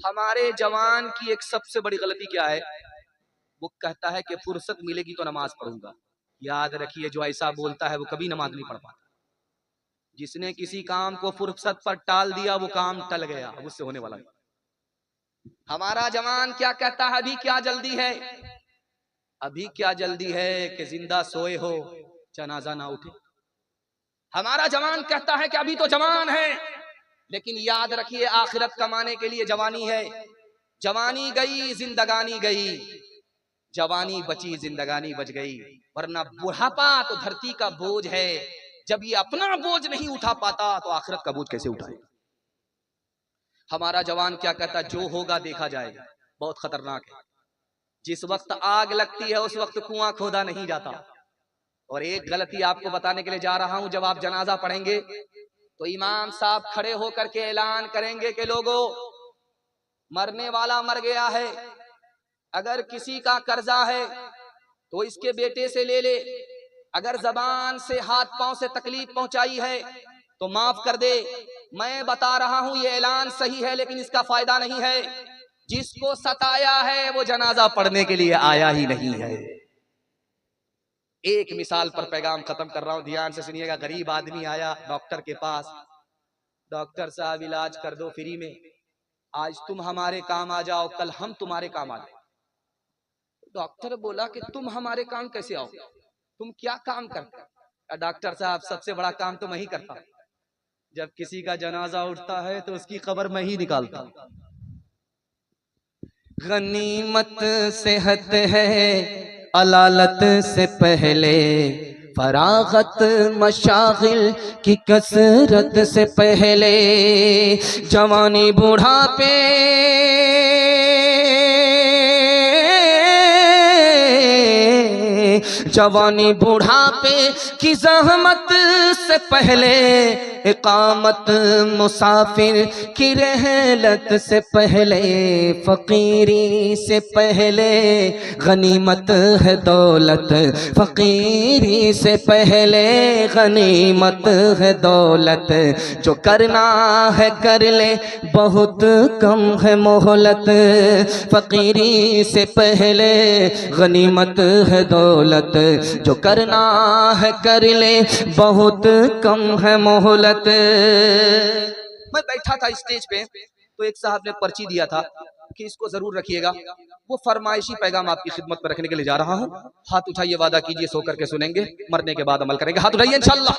हमारे जवान की एक सबसे बड़ी गलती क्या है? वो कहता है कि फुर्सत मिलेगी तो नमाज पढ़ूंगा। याद रखिए, जो ऐसा बोलता है वो कभी नमाज नहीं पढ़ पाता। जिसने किसी काम को फुर्सत पर टाल दिया वो काम टल गया, अब उससे होने वाला नहीं। हमारा जवान क्या कहता है? अभी क्या जल्दी है, अभी क्या जल्दी है कि जिंदा सोए हो जनाजा ना उठे। हमारा जवान कहता है कि अभी तो जवान है, लेकिन याद रखिए आखिरत कमाने के लिए जवानी है। जवानी गई जिंदगानी गई, जवानी बची जिंदगानी बच गई, वरना बुढ़ापा तो धरती का बोझ है। जब ये अपना बोझ नहीं उठा पाता तो आखिरत का बोझ कैसे उठाएगा? हमारा जवान क्या कहता, जो होगा देखा जाएगा। बहुत खतरनाक है। जिस वक्त आग लगती है उस वक्त कुआं खोदा नहीं जाता। और एक गलती आपको बताने के लिए जा रहा हूं, जब आप जनाजा पढ़ेंगे तो इमाम साहब खड़े होकर के ऐलान करेंगे कि लोगों, मरने वाला मर गया है, अगर किसी का कर्जा है तो इसके बेटे से ले ले, अगर जबान से हाथ पांव से तकलीफ पहुंचाई है तो माफ कर दे। मैं बता रहा हूं ये ऐलान सही है लेकिन इसका फायदा नहीं है। जिसको सताया है वो जनाजा पढ़ने के लिए आया ही नहीं है। एक मिसाल पर पैगाम खत्म कर रहा हूं, ध्यान से सुनिएगा। गरीब आदमी आया डॉक्टर के पास, डॉक्टर साहब इलाज कर दो फ्री में, आज तुम हमारे काम आ जाओ, कल हम तुम्हारे काम आ जाओ। डॉक्टर बोला कि तुम हमारे काम कैसे आओ, तुम क्या काम करते? डॉक्टर साहब सबसे बड़ा काम तो मैं ही करता हूं, जब किसी का जनाजा उठता है तो उसकी खबर मैं ही निकालता हूं। गनीमत सेहत है अलालत से पहले, फरागत मशागिल की कसरत से पहले, जवानी बुढ़ापे जवानी बुढ़ापे की जहमत से पहले, इकामत मुसाफिर की रहलत से पहले, फकीरी से पहले गनीमत है दौलत, फकीरी से पहले गनीमत है दौलत, जो करना है कर ले बहुत कम है मोहलत, फकीरी से पहले गनीमत है दौलत, जो करना है कर ले बहुत कम है मोहलत। मैं बैठा था स्टेज पे तो एक साहब ने पर्ची दिया था कि इसको जरूर रखिएगा, वो फरमाइशी पैगाम आपकी खिदमत में रखने के लिए जा रहा हूं। हाथ उठाइए, वादा कीजिए सो करके सुनेंगे, मरने के बाद अमल करेंगे। हाथ उठाइए इंशाल्लाह।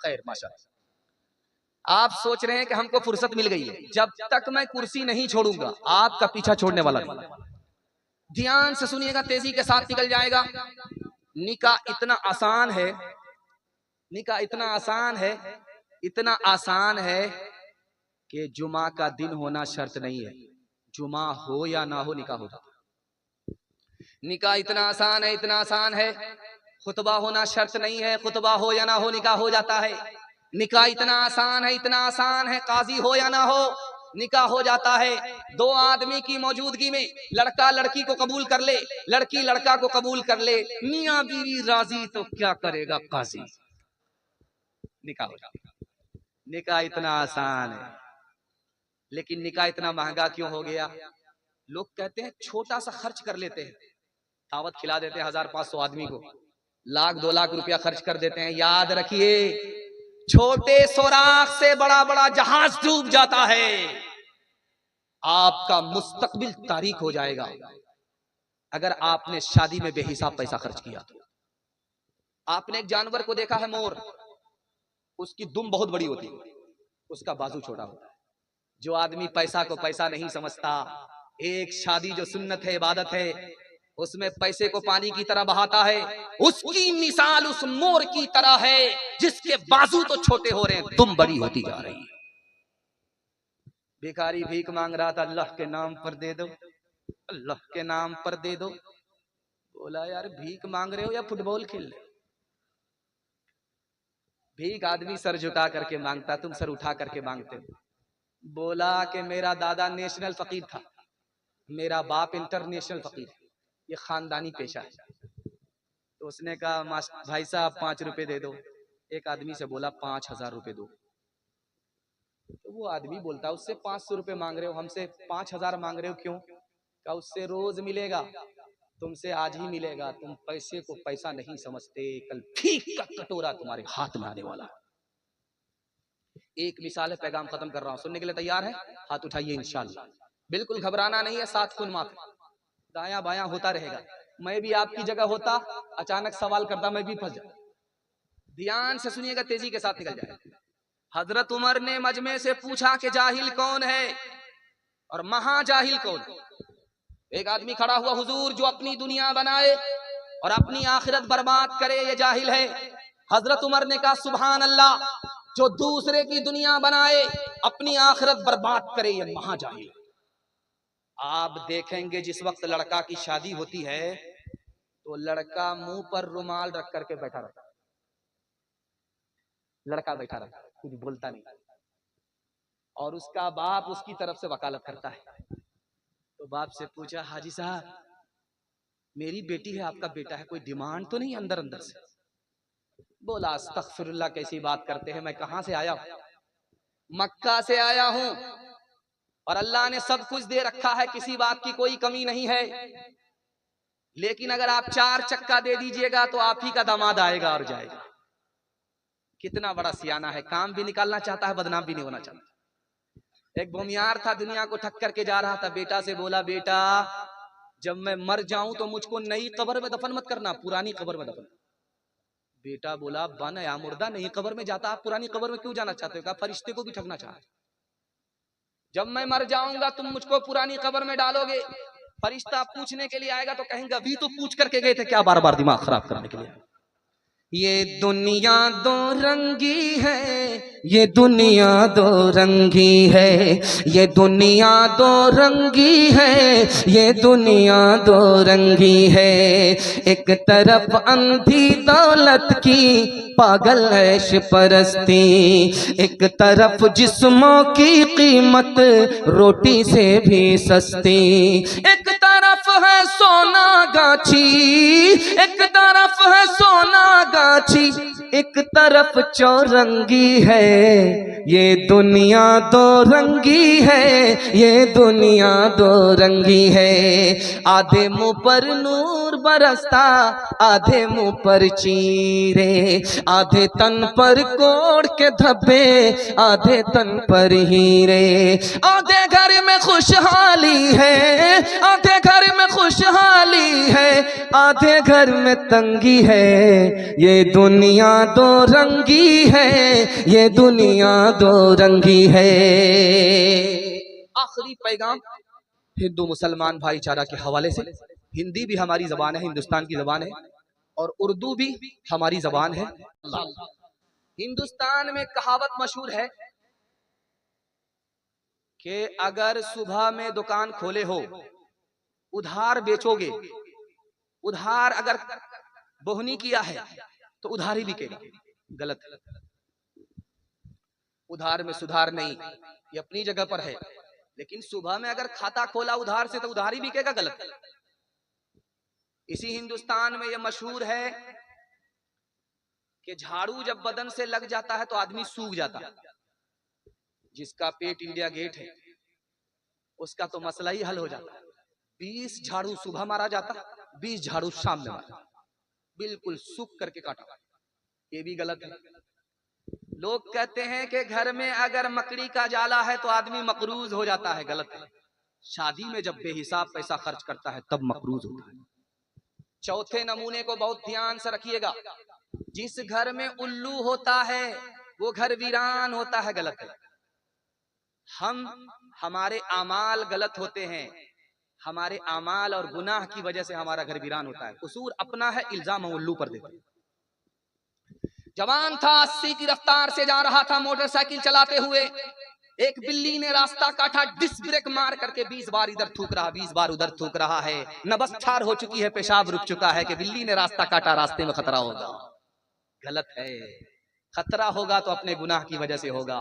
खैर माशाअल्लाह। आप सोच रहे हैं कि हमको फुर्सत मिल गई है, जब तक मैं कुर्सी नहीं छोड़ूंगा आपका पीछा छोड़ने वाला नहीं। ध्यान से सुनिएगा, तेजी के साथ निकल जाएगा। निकाह इतना आसान है, निकाह इतना आसान है, इतना आसान है कि जुमा का दिन होना शर्त नहीं है, जुमा हो या ना हो निकाह हो जाता। निकाह इतना आसान है, इतना आसान है, खुतबा होना शर्त नहीं है, खुतबा हो या ना हो निकाह हो जाता है। निकाह इतना आसान है, इतना आसान है, काजी हो या ना हो निकाह हो जाता है। दो आदमी की मौजूदगी में लड़का लड़की को कबूल कर ले, लड़की लड़का को कबूल कर ले, मियां बीवी राजी तो क्या करेगा काजी, निकाह हो जाता। निकाह इतना आसान है, लेकिन निकाह इतना महंगा क्यों हो गया? लोग कहते हैं छोटा सा खर्च कर लेते हैं, दावत खिला देते हैं 1500 आदमी को, लाख 2 लाख रुपया खर्च कर देते हैं। याद रखिए, छोटे सुराख से बड़ा बड़ा जहाज डूब जाता है। आपका मुस्तकबिल तारीख हो जाएगा अगर आपने शादी में बेहिसाब पैसा खर्च किया तो। आपने एक जानवर को देखा है, मोर, उसकी दुम बहुत बड़ी होती है, उसका बाजू छोटा होता है। जो आदमी पैसा को पैसा नहीं समझता, एक शादी जो सुन्नत है, इबादत है, उसमें पैसे को पानी की तरह बहाता है, उसकी मिसाल उस मोर की तरह है जिसके बाजू तो छोटे हो रहे हैं, दुम बड़ी होती जा रही है। भिखारी भीख मांग रहा था, अल्लाह के नाम पर दे दो, अल्लाह के नाम पर दे दो। बोला यार भीख मांग रहे हो या फुटबॉल खेल रहे हो? भीख आदमी सर झुका करके मांगता, तुम सर उठा करके मांगते हो। बोला कि मेरा दादा नेशनल फकीर था, मेरा बाप इंटरनेशनल फकीर, ये खानदानी पेशा है। तो उसने कहा भाई साहब 5 रुपए दे दो। एक आदमी से बोला 5000 रुपए दो। तो वो आदमी बोलता उससे 500 रुपए मांग रहे हो, हमसे 5000 मांग रहे हो क्यों? क्या उससे रोज मिलेगा, तुमसे आज ही मिलेगा। तुम पैसे को पैसा नहीं समझते, कल भीख का कटोरा तुम्हारे हाथ में आने वाला। एक मिसाल है, पैगाम खत्म कर रहा हूं, सुनने के लिए तैयार है? हाथ उठाइए इंशाल्लाह। बिल्कुल घबराना नहीं है, 7 खून माफ, दाया बाया होता रहेगा। मैं भी आपकी जगह होता, अचानक सवाल करता, मैं भी फंस जाता। ध्यान से सुनिएगा, तेजी के साथ निकल जाए। हजरत उमर ने मजमे से पूछा कि जाहिल कौन है और महाजाहिल कौन? एक आदमी खड़ा हुआ, हुजूर जो अपनी दुनिया बनाए और अपनी आखिरत बर्बाद करे ये जाहिल है। हजरत उमर ने कहा सुभान अल्लाह, जो दूसरे की दुनिया बनाए, अपनी आखिरत बर्बाद करे, ये महाजाहिल। आप देखेंगे जिस वक्त लड़का की शादी होती है तो लड़का मुंह पर रुमाल रख करके बैठा रहता है, लड़का बैठा रहता है, कुछ बोलता नहीं, और उसका बाप उसकी तरफ से वकालत करता है। तो बाप से पूछा, हाजी साहब मेरी बेटी है, आपका बेटा है, कोई डिमांड तो नहीं अंदर अंदर से? बोला, अस्तगफिरुल्लाह, कैसी बात करते हैं, मैं कहां से आया हूं? मक्का से आया हूं, और अल्लाह ने सब कुछ दे रखा है, किसी बात की कोई कमी नहीं है, लेकिन अगर आप 4 चक्का दे दीजिएगा तो आप ही का दामाद आएगा और जाएगा। कितना बड़ा सियाना है, काम भी निकालना चाहता है, बदनाम भी नहीं होना चाहता। एक भूमियार था, दुनिया को ठक करके जा रहा था, बेटा से बोला, बेटा जब मैं मर जाऊं तो मुझको नई कब्र में दफन मत करना, पुरानी कब्र में दफन। बेटा बोला, बन या मुर्दा, नई कब्र में जाता, आप पुरानी कब्र में क्यों जाना चाहते हो? कहा, फरिश्ते को भी ठगना चाहते, जब मैं मर जाऊंगा तुम मुझको पुरानी कब्र में डालोगे, फरिश्ता पूछने के लिए आएगा तो कहेंगे अभी तो पूछ करके गए थे, क्या बार बार दिमाग खराब करने के लिए? ये दुनिया दो रंगी है, ये दुनिया दो रंगी है, ये दुनिया दो रंगी है, ये दुनिया दो रंगी है। एक तरफ अंधी दौलत की पागल ऐश परस्ती, एक तरफ जिस्मों की कीमत रोटी से भी सस्ती। एक तरफ है सोना गाछी, एक तरफ है सोना गाछी, एक तरफ चौरंगी है, ये दुनिया दो रंगी है, ये दुनिया दो रंगी है। आधे मुंह पर नूर बरसता, आधे मुंह पर चीरे, आधे तन पर कोड़ के धब्बे, आधे तन पर हीरे। आधे घर में खुशहाली है, आधे घर में खुशहाली है, आधे घर में तंगी है, ये दुनिया दो रंगी है, ये दुनिया दो रंगी है। आखिरी पैगाम हिंदू मुसलमान भाईचारा के हवाले से, हिंदी भी हमारी जबान है, हिंदुस्तान की जबान है, और उर्दू भी हमारी जबान है। हिंदुस्तान में कहावत मशहूर है कि अगर सुबह में दुकान खोले हो, उधार बेचोगे, उधार अगर बोहनी किया है तो उधार ही बिकेगा। गलत, उधार में सुधार नहीं, ये अपनी जगह पर है, लेकिन सुबह में अगर खाता खोला उधार से तो उधार ही बिकेगा। गलत। इसी हिंदुस्तान में यह मशहूर है कि झाड़ू जब बदन से लग जाता है तो आदमी सूख जाता है। जिसका पेट इंडिया गेट है उसका तो मसला ही हल हो जाता है। 20 झाड़ू सुबह मारा जाता, 20 झाड़ू शाम में मारा, बिल्कुल सूख करके काटा। ये भी गलत है। लोग कहते हैं कि घर में अगर मकड़ी का जाला है तो आदमी मकरूज हो जाता है। गलत है। शादी में जब बेहिसाब पैसा खर्च करता है तब मकरूज होता है। चौथे नमूने को बहुत ध्यान से रखिएगा, जिस घर में उल्लू होता है वो घर वीरान होता है। गलत है। हमारे आमाल गलत होते हैं, हमारे आमाल और गुनाह की वजह से हमारा घर वीरान होता है। कसूर अपना है, इल्जाम हम उल्लू पर देते हैं। जवान था, 80 की रफ्तार से जा रहा था मोटरसाइकिल चलाते हुए, एक बिल्ली ने रास्ता काटा, डिस्क ब्रेक मार करके 20 बार इधर थूक रहा, 20 बार उधर थूक रहा है। नबस्तार हो चुकी है, पेशाब रुक चुका है कि बिल्ली ने रास्ता काटा, रास्ते में खतरा होगा। गलत है। खतरा होगा तो अपने गुनाह की वजह से होगा,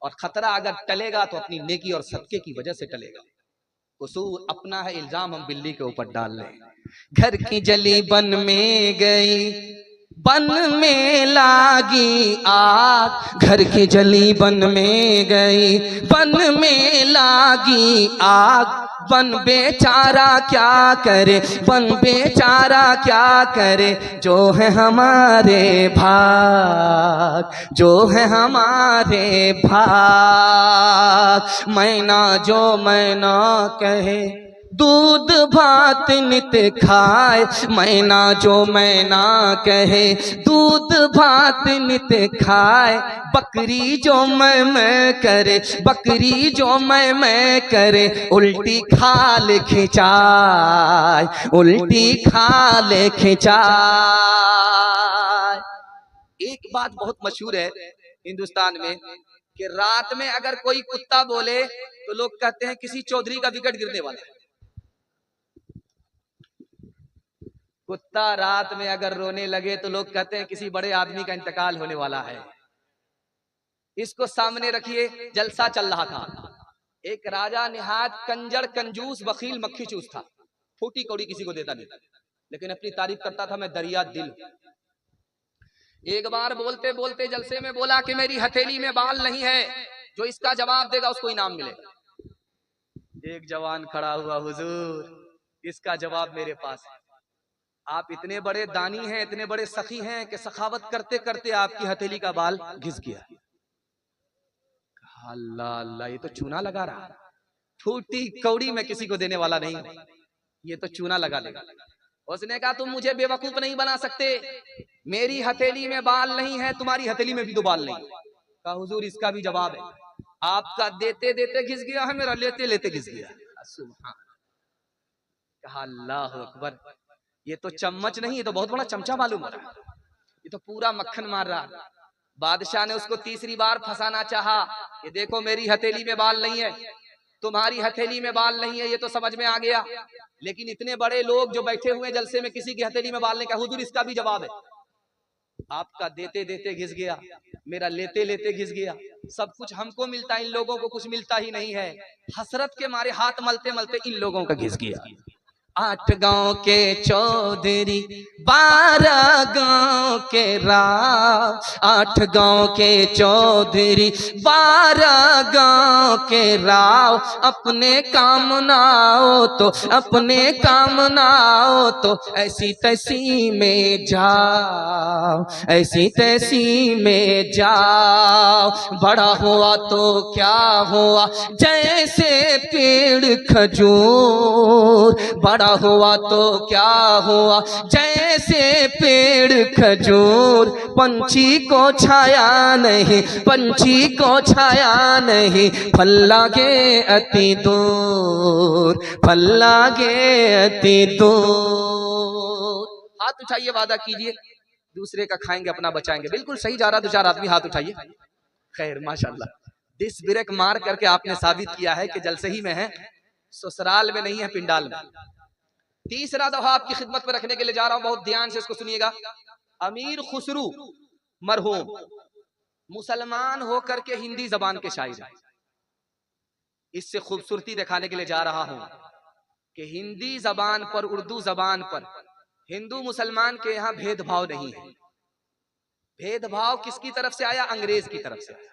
और खतरा अगर टलेगा तो अपनी नेकी और सदके की वजह से टलेगा। कसूर अपना है, इल्जाम हम बिल्ली के ऊपर डाल लें। घर की जली बन में गई, बन में लागी आग, घर की जली बन में गई, बन में लागी आग। बन बेचारा क्या करे, बन बेचारा क्या करे, जो है हमारे भाग, जो है हमारे भाग। मैना जो मैना कहे, दूध भात नित खाए, मैना जो मैना कहे, दूध भात नित खाए। बकरी जो मैं करे, बकरी जो मैं करे, उल्टी खाल खिंचाए, उल्टी खाल खिंचाए। एक बात बहुत मशहूर है हिंदुस्तान में कि रात में अगर कोई कुत्ता बोले तो लोग कहते हैं किसी चौधरी का विकेट गिरने वाला है। कुत्ता रात में अगर रोने लगे तो लोग कहते हैं किसी बड़े आदमी का इंतकाल होने वाला है। इसको सामने रखिए, जलसा चल रहा था। एक राजा निहायत कंजर कंजूस वकील मक्खी चूस था, फूटी कौड़ी किसी को देता नहीं, लेकिन अपनी तारीफ करता था मैं दरिया दिल। एक बार बोलते बोलते जलसे में बोला कि मेरी हथेली में बाल नहीं है, जो इसका जवाब देगा उसको इनाम मिलेगा। एक जवान खड़ा हुआ, हुजूर इसका जवाब मेरे पास है। आप इतने बड़े दानी हैं, इतने बड़े सखी हैं कि सखावत करते करते आपकी हथेली का बाल घिस गया। अल्लाह अल्लाह, ये तो चूना लगा रहा, फूटी कौड़ी मैं किसी को देने वाला नहीं, ये तो चूना लगा देगा। उसने कहा तुम मुझे बेवकूफ नहीं बना सकते, मेरी हथेली में बाल नहीं है, तुम्हारी हथेली में भी तो बाल नहीं। कहा हुजूर इसका भी जवाब है, आपका देते देते घिस गया है, मेरा लेते लेते घिस गया। सुभान। कहा अल्लाह अकबर, ये तो चम्मच नहीं, ये तो बहुत बड़ा चमचा मालूम हो रहा है, ये तो पूरा मक्खन मार रहा। बादशाह ने उसको तीसरी बार फंसाना चाहा, ये देखो मेरी हथेली में बाल नहीं है, तुम्हारी हथेली में बाल नहीं है, ये तो समझ में आ गया, लेकिन इतने बड़े लोग जो बैठे हुए जलसे में किसी की हथेली में बाल नहीं। कहा हुजूर इसका भी जवाब है, आपका देते देते घिस गया, मेरा लेते लेते घिस गया। सब कुछ हमको मिलता है, इन लोगों को कुछ मिलता ही नहीं है। हसरत के मारे हाथ मलते मलते इन लोगों का घिस गया। 8 गांव के चौधरी 12 गांव के राव, 8 गांव के चौधरी 12 गांव के राव, अपने काम ना हो तो अपने काम ना हो तो ऐसी तैसी में जाओ, ऐसी तैसी में जाओ। बड़ा हुआ तो क्या हुआ जैसे पेड़ खजूर, बड़ा हुआ तो क्या हुआ जैसे पेड़ खजूर। पंछी को छाया नहीं, पंछी को छाया नहीं, फल लागे अति दूर, फल लागे अति दूर। हाथ उठाइए, वादा कीजिए दूसरे का खाएंगे अपना बचाएंगे। बिल्कुल सही जा रहा, 2-4 आदमी हाथ उठाइए। खैर माशाल्लाह, डिस ब्रेक मार करके आपने साबित किया है कि जलसे ही में है, ससुराल में नहीं है, पिंडाल में। तीसरा दोहा आपकी खिदमत में रखने के लिए जा रहा हूं, बहुत ध्यान से इसको सुनिएगा। अमीर खुसरू मरहूम मुसलमान होकर के हिंदी जबान के शायर हैं। इससे खूबसूरती दिखाने के लिए जा रहा हूं कि हिंदी जबान पर, उर्दू जबान पर हिंदू मुसलमान के यहां भेदभाव नहीं है। भेदभाव किसकी तरफ से आया? अंग्रेज की तरफ से आया।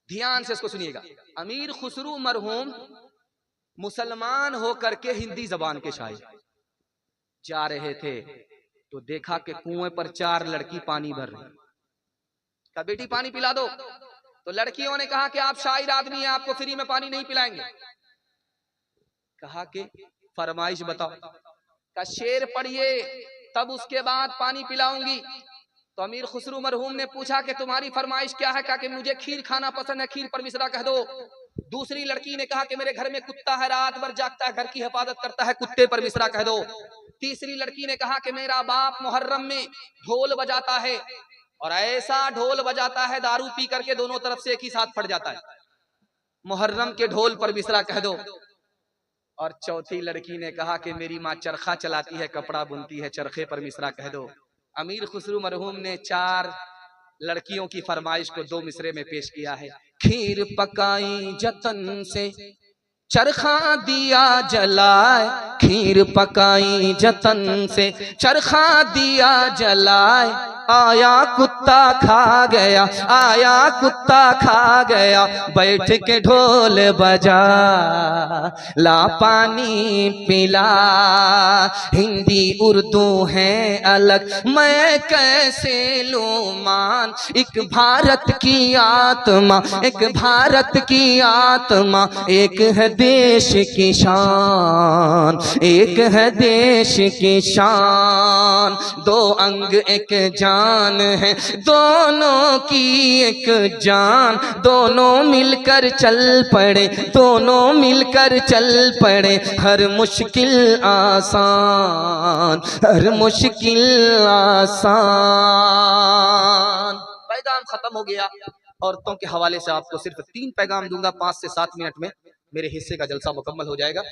ध्यान से इसको सुनिएगा। अमीर खुसरू मरहूम मुसलमान होकर के हिंदी जबान के शायर जा रहे थे तो देखा कि कुएं पर 4 लड़की पानी भर रही। कहा बेटी पानी पिला दो। तो लड़कियों ने कहा कि आप शायर आदमी हैं, आपको फ्री में पानी नहीं पिलाएंगे। कहा कि फरमाइश बताओ। का शेर पढ़िए तब उसके बाद पानी पिलाऊंगी। तो अमीर खुसरू मरहूम ने पूछा कि तुम्हारी फरमाइश क्या है? कहा कि मुझे खीर खाना पसंद है, खीर पर मिसरा कह दो। दूसरी लड़की ने कहा कि मेरे घर में कुत्ता है, रात भर जागता है, घर की हिफाजत करता है, कुत्ते पर मिसरा कह दो। तीसरी लड़की ने कहा कि मेरा बाप मुहर्रम में ढोल बजाता है और ऐसा ढोल बजाता है दारू पी करके दोनों तरफ से एक ही साथ फट जाता है, मुहर्रम के ढोल पर मिसरा कह दो। और चौथी लड़की ने कहा कि मेरी माँ चरखा चलाती है, कपड़ा बुनती है, चरखे पर मिसरा कह दो। अमीर खुसरू मरहूम ने 4 लड़कियों की फरमाइश को 2 मिसरे में पेश किया है। खीर पकाई जतन से चरखा दिया जलाए, खीर पकाई जतन से चरखा दिया जलाए। आया कुत्ता खा गया, आया कुत्ता खा गया, बैठ के ढोल बजा ला पानी पिला। हिंदी उर्दू है अलग, मैं कैसे लूं मान। एक भारत की आत्मा, एक भारत की आत्मा, एक है देश की शान, एक है देश की शान। 2 अंग एक जान है, दोनों की एक जान। दोनों मिलकर चल पड़े, दोनों मिलकर चल पड़े, हर मुश्किल आसान, हर मुश्किल आसान। पैगाम खत्म हो गया। औरतों के हवाले से आपको सिर्फ 3 पैगाम दूंगा, 5 से 7 मिनट में मेरे हिस्से का जलसा मुकम्मल हो जाएगा।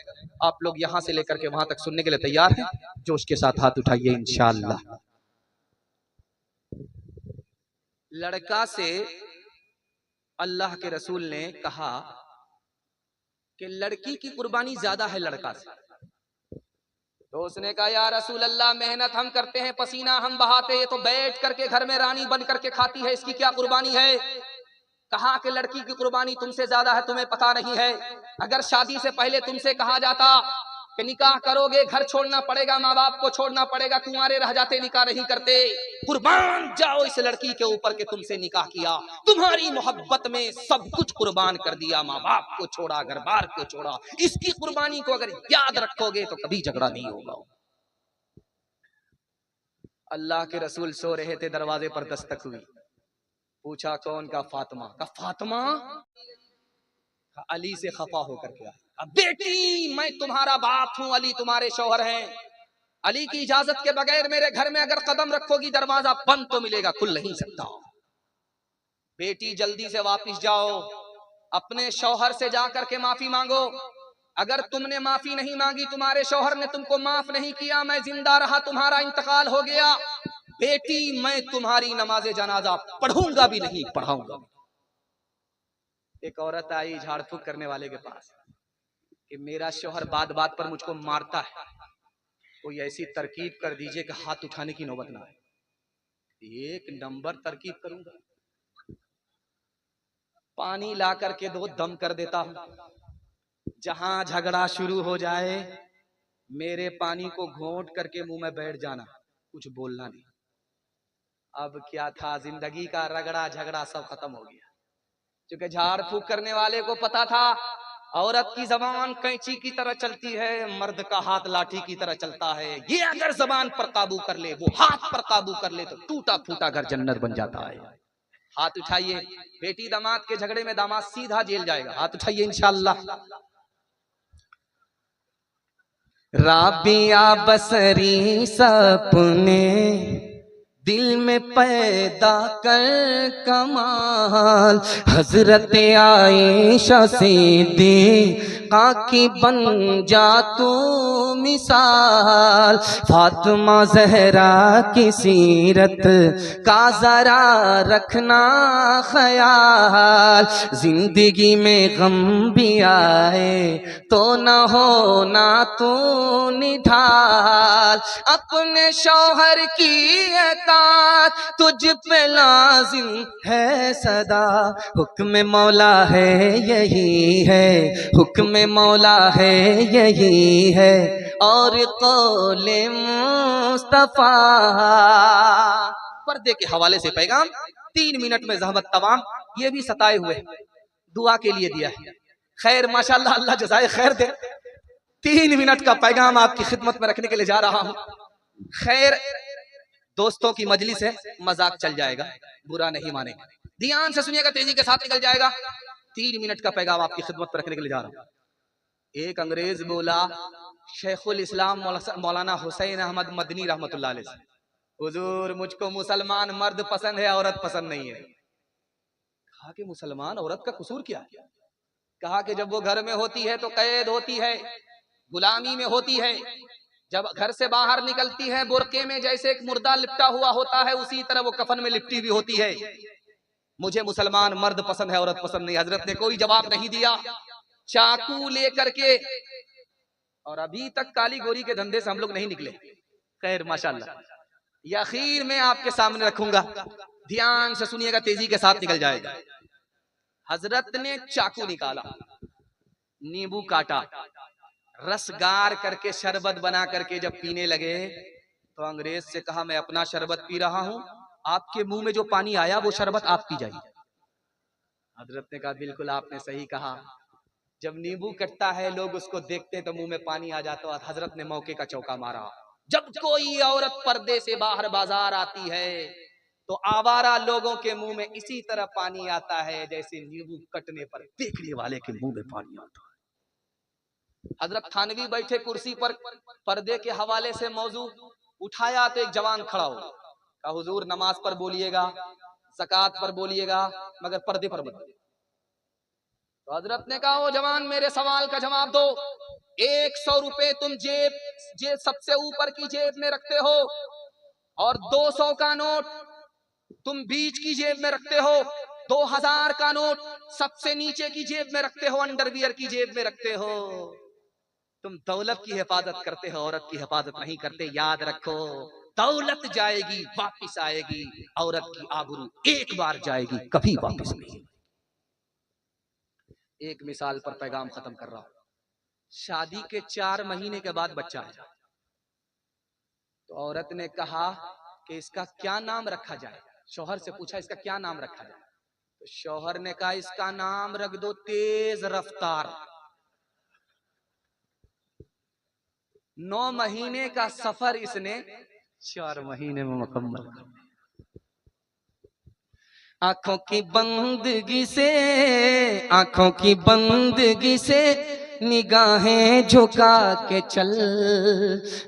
आप लोग यहां से लेकर के वहां तक सुनने के लिए तैयार हैं? जोश के साथ हाथ उठाइए इंशाअल्लाह। लड़का से अल्लाह के रसूल ने कहा कि लड़की की कुर्बानी ज्यादा है लड़का से। तो उसने कहा या रसूल अल्लाह, मेहनत हम करते हैं, पसीना हम बहाते, ये तो बैठ करके घर में रानी बन करके खाती है, इसकी क्या कुर्बानी है? कहा कि लड़की की कुर्बानी तुमसे ज्यादा है, तुम्हें पता नहीं है। अगर शादी से पहले तुमसे कहा जाता कि निकाह करोगे, घर छोड़ना पड़ेगा, माँ बाप को छोड़ना पड़ेगा, कुंवारे रह जाते, निकाह नहीं करते। कुर्बान जाओ इस लड़की के ऊपर के तुमसे निकाह किया, तुम्हारी मोहब्बत में सब कुछ कुर्बान कर दिया, माँ बाप को छोड़ा, घर बार को छोड़ा। इसकी कुर्बानी को अगर याद रखोगे तो कभी झगड़ा नहीं होगा। अल्लाह के रसूल सो रहे थे, दरवाजे पर दस्तक हुई। पूछा कौन? का फातिमा। का फातिमा? अली से खफा होकर के आया। बेटी मैं तुम्हारा बाप हूं, अली तुम्हारे शौहर हैं। अली की इजाजत के बगैर मेरे घर में अगर कदम रखोगी दरवाजा बंद तो मिलेगा, खुल नहीं सकता। बेटी जल्दी से वापस जाओ, अपने शौहर से जाकर के माफी मांगो। अगर तुमने माफी नहीं मांगी, तुम्हारे शौहर ने तुमको माफ नहीं किया, मैं जिंदा रहा, तुम्हारा इंतकाल हो गया, बेटी मैं तुम्हारी नमाजे जनाजा पढ़ूंगा भी नहीं, पढ़ाऊंगा। एक औरत आई झाड़ फूक करने वाले के पास कि मेरा शौहर बात बात पर मुझको मारता है, कोई ऐसी तरकीब कर दीजिए कि हाथ उठाने की नौबत ना आए। एक नंबर तरकीब करूंगा, पानी ला करके दो, दम कर देता हूं, जहां झगड़ा शुरू हो जाए मेरे पानी को घोंट करके मुंह में बैठ जाना, कुछ बोलना नहीं। अब क्या था, जिंदगी का रगड़ा झगड़ा सब खत्म हो गया, क्योंकि झाड़ फूक करने वाले को पता था औरत की जबान कैंची की तरह चलती है, मर्द का हाथ लाठी की तरह चलता है। ये अगर जबान पर काबू कर ले, वो हाथ पर काबू कर ले, तो टूटा फूटा घर जन्नत बन जाता है। हाथ उठाइए, बेटी दामाद के झगड़े में दामाद सीधा जेल जाएगा, हाथ उठाइए इंशाअल्लाह। राबिया बसरी सपने दिल में पैदा कर कमाल, हजरत आयशा सिद्दीक़ा की बन जा तू मिसाल, फातिमा जहरा की सीरत का जरा रखना ख्याल, जिंदगी में गम भी आए तो न हो ना तू निढाल, अपने शौहर की एतात तुझ पे लाजिम है सदा, हुक्म मौला है यही है, हुक्म मौला है यही है, और कौले मुस्तफा। पर्दे के हवाले से पैगाम 3 मिनट में जहमत तमाम, ये भी सताए हुए दुआ के लिए दिया है। खैर माशाल्लाह, अल्लाह जज़ाए खैर दे। 3 मिनट का पैगाम आपकी खिदमत में रखने के लिए जा रहा हूं। खैर दोस्तों की मजलिस है, मजाक चल जाएगा, बुरा नहीं मानेगा, ध्यान से सुनिएगा, तेजी के साथ निकल जाएगा। 3 मिनट का पैगाम आपकी खिदमत पर रखने के लिए जा रहा हूं। एक अंग्रेज बोला शेखुल इस्लाम मौलाना हुसैन अहमद मदनी रहमतुल्लाह अलैह, हुजूर मुझको मुसलमान मर्द पसंद है, औरत पसंद नहीं है। कहा कि मुसलमान औरत का कसूर क्या है? कहा कि जब वो घर में होती है तो कैद होती है, गुलामी में होती है, जब घर से बाहर निकलती है बुर्के में जैसे एक मुर्दा लिपटा हुआ होता है, उसी तरह वो कफन में लिपटी हुई होती है। मुझे मुसलमान मर्द पसंद है, औरत पसंद नहीं। हजरत ने कोई जवाब नहीं दिया, चाकू लेकर के, और अभी तक काली गोरी के धंधे से हम लोग नहीं निकले। खैर माशाल्लाह, ये आखिर में आपके सामने रखूंगा, ध्यान से सुनिएगा, तेजी के साथ निकल जाएगा। हजरत ने चाकू निकाला, नींबू काटा, रस गार करके शरबत बना करके जब पीने लगे तो अंग्रेज से कहा मैं अपना शरबत पी रहा हूं, आपके मुंह में जो पानी आया वो शरबत आप पी जाइए। हजरत ने कहा बिल्कुल आपने सही कहा, जब नींबू कटता है लोग उसको देखते तो मुंह में पानी आ जाता। और हजरत ने मौके का चौका मारा, जब कोई औरत पर्दे से बाहर बाजार आती है तो आवारा लोगों के मुंह में इसी तरह पानी आता है जैसे नींबू कटने पर देखने वाले के मुंह में पानी आता है। हजरत थानवी बैठे कुर्सी पर, पर्दे के हवाले से मौजू उठाया तो एक जवान खड़ा हो, कहा हुजूर नमाज पर बोलिएगा, ज़कात पर बोलिएगा मगर पर्दे पर मत। तो हजरत ने कहा, ओ जवान मेरे सवाल का जवाब दो, 100 रुपए तुम जेब सबसे ऊपर की जेब में रखते हो और 200 का नोट तुम बीच की जेब में रखते हो, 2000 का नोट सबसे नीचे की जेब में रखते हो, अंडरवियर की जेब में रखते हो। तुम दौलत की हिफाजत करते हो, औरत की हिफाजत नहीं करते। याद रखो, दौलत जाएगी वापिस आएगी, औरत की आबरू एक बार जाएगी कभी वापिस नहीं। एक मिसाल पर पैगाम खत्म कर रहा हूं। शादी के 4 महीने के बाद बच्चा आया, तो औरत ने कहा कि इसका क्या नाम रखा जाए। शौहर से पूछा इसका क्या नाम रखा जाए, तो शौहर ने कहा इसका नाम रख दो तेज रफ्तार। 9 महीने का सफर इसने 4 महीने में मुकम्मल कर दिया। आंखों की बंदगी से, आंखों की बंदगी से निगाहें झुका के चल,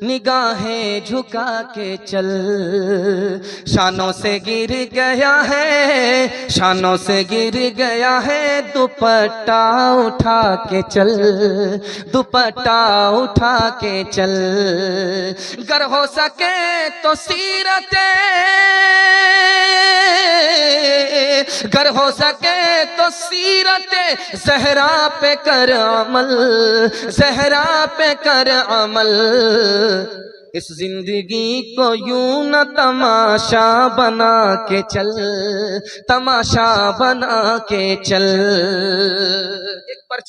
निगाहें झुका के चल। शानों से गिर गया है, शानों से गिर गया है, दुपट्टा उठा के चल, दुपट्टा उठा के चल। गर हो सके तो सीरते, गर हो सके तो सीरते ज़हरा पे कर अमल, ज़हरा पे कर अमल। इस जिंदगी को यूं न तमाशा बना के चल, तमाशा बना के चल। एक